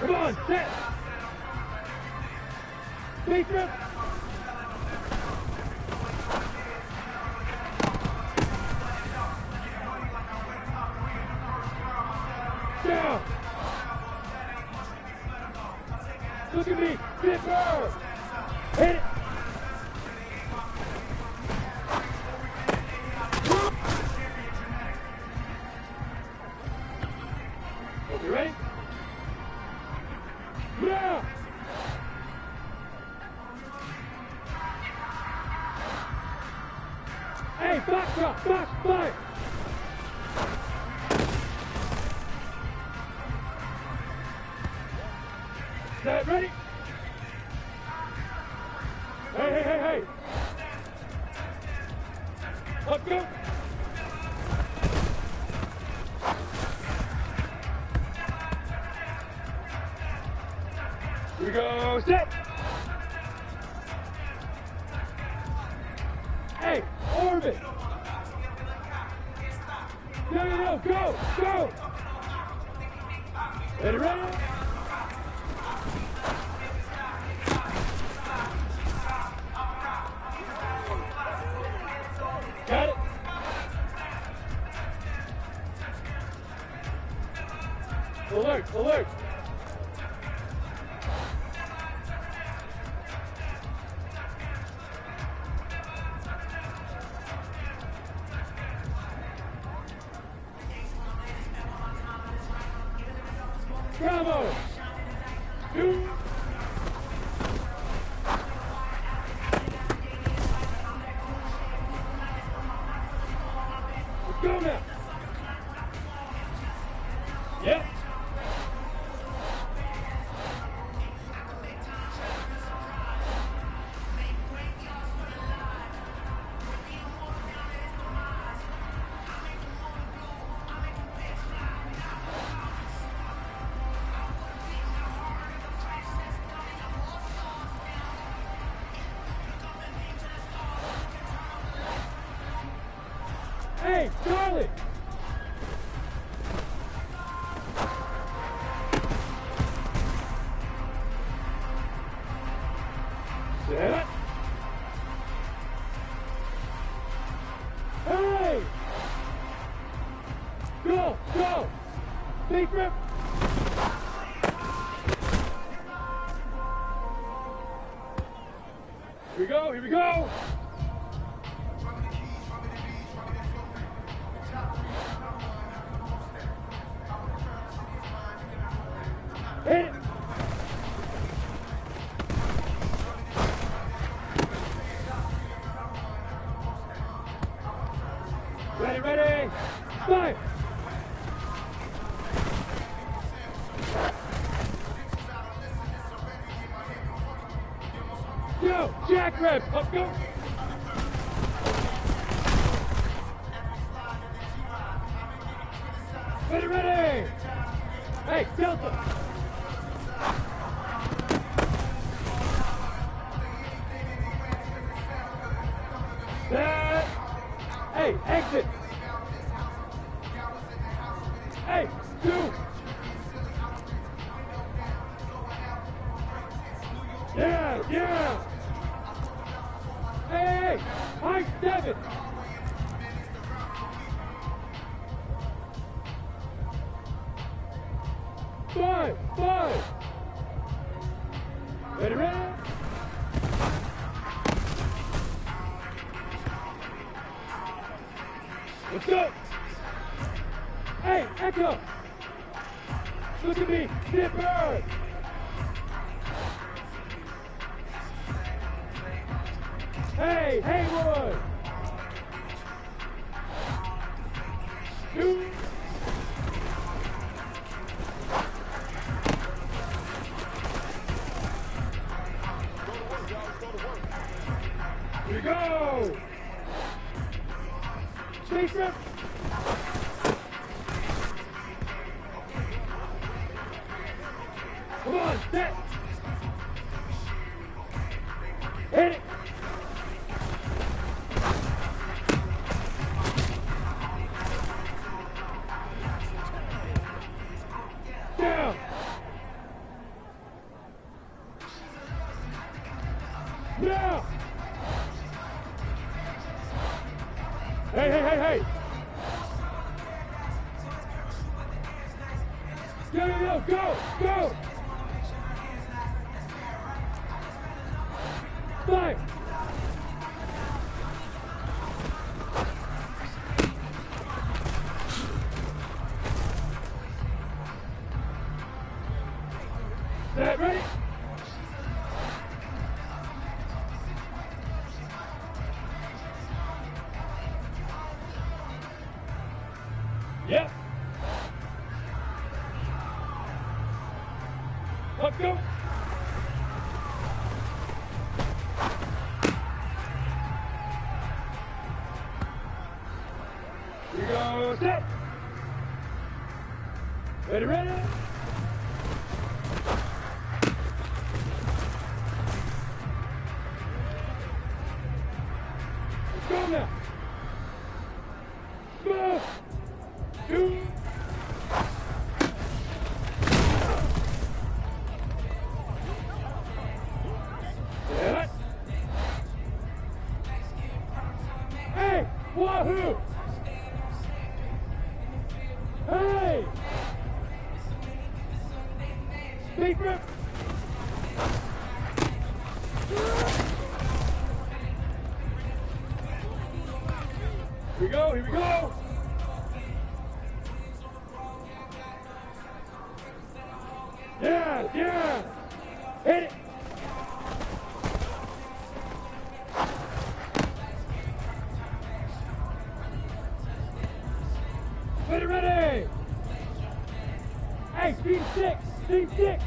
Come on, set. Secret. Down. Look at me. Zipper. Hit it. Okay, ready? Yeah. Hey, box drop, box, fight. Set, ready? Hey. Let's go. Here we go, set. Hey, orbit. Go. Ready? Got it. Alert. Bravo! Two. Let's go now. Yep. Hey, Charlie! Set. Hey! Go! Secret! Here we go! Hit it! Ready! Fire! Yo, jackrabbit, let's go! Ready! Hey, Delta! Set! Hey, exit! Hey, 2! Yeah! Hey! High 7! Five! Ready? Let's go! Hey, Echo! Look at me! Zipper! Hey, Haywood! 2! Here we go! Secret! Come on, set! Hit it! Down! Now! Hey! Go! fire. Set, ready? Yep. Let's go. Here we go, set. Ready, ready. Let's go now. Move. Two. Yeah. Hey, wahoo! Hey! Secret! Here we go, here we go! Yeah, yeah! Hit it! Ready, ready! Hey, speed six! Speed six!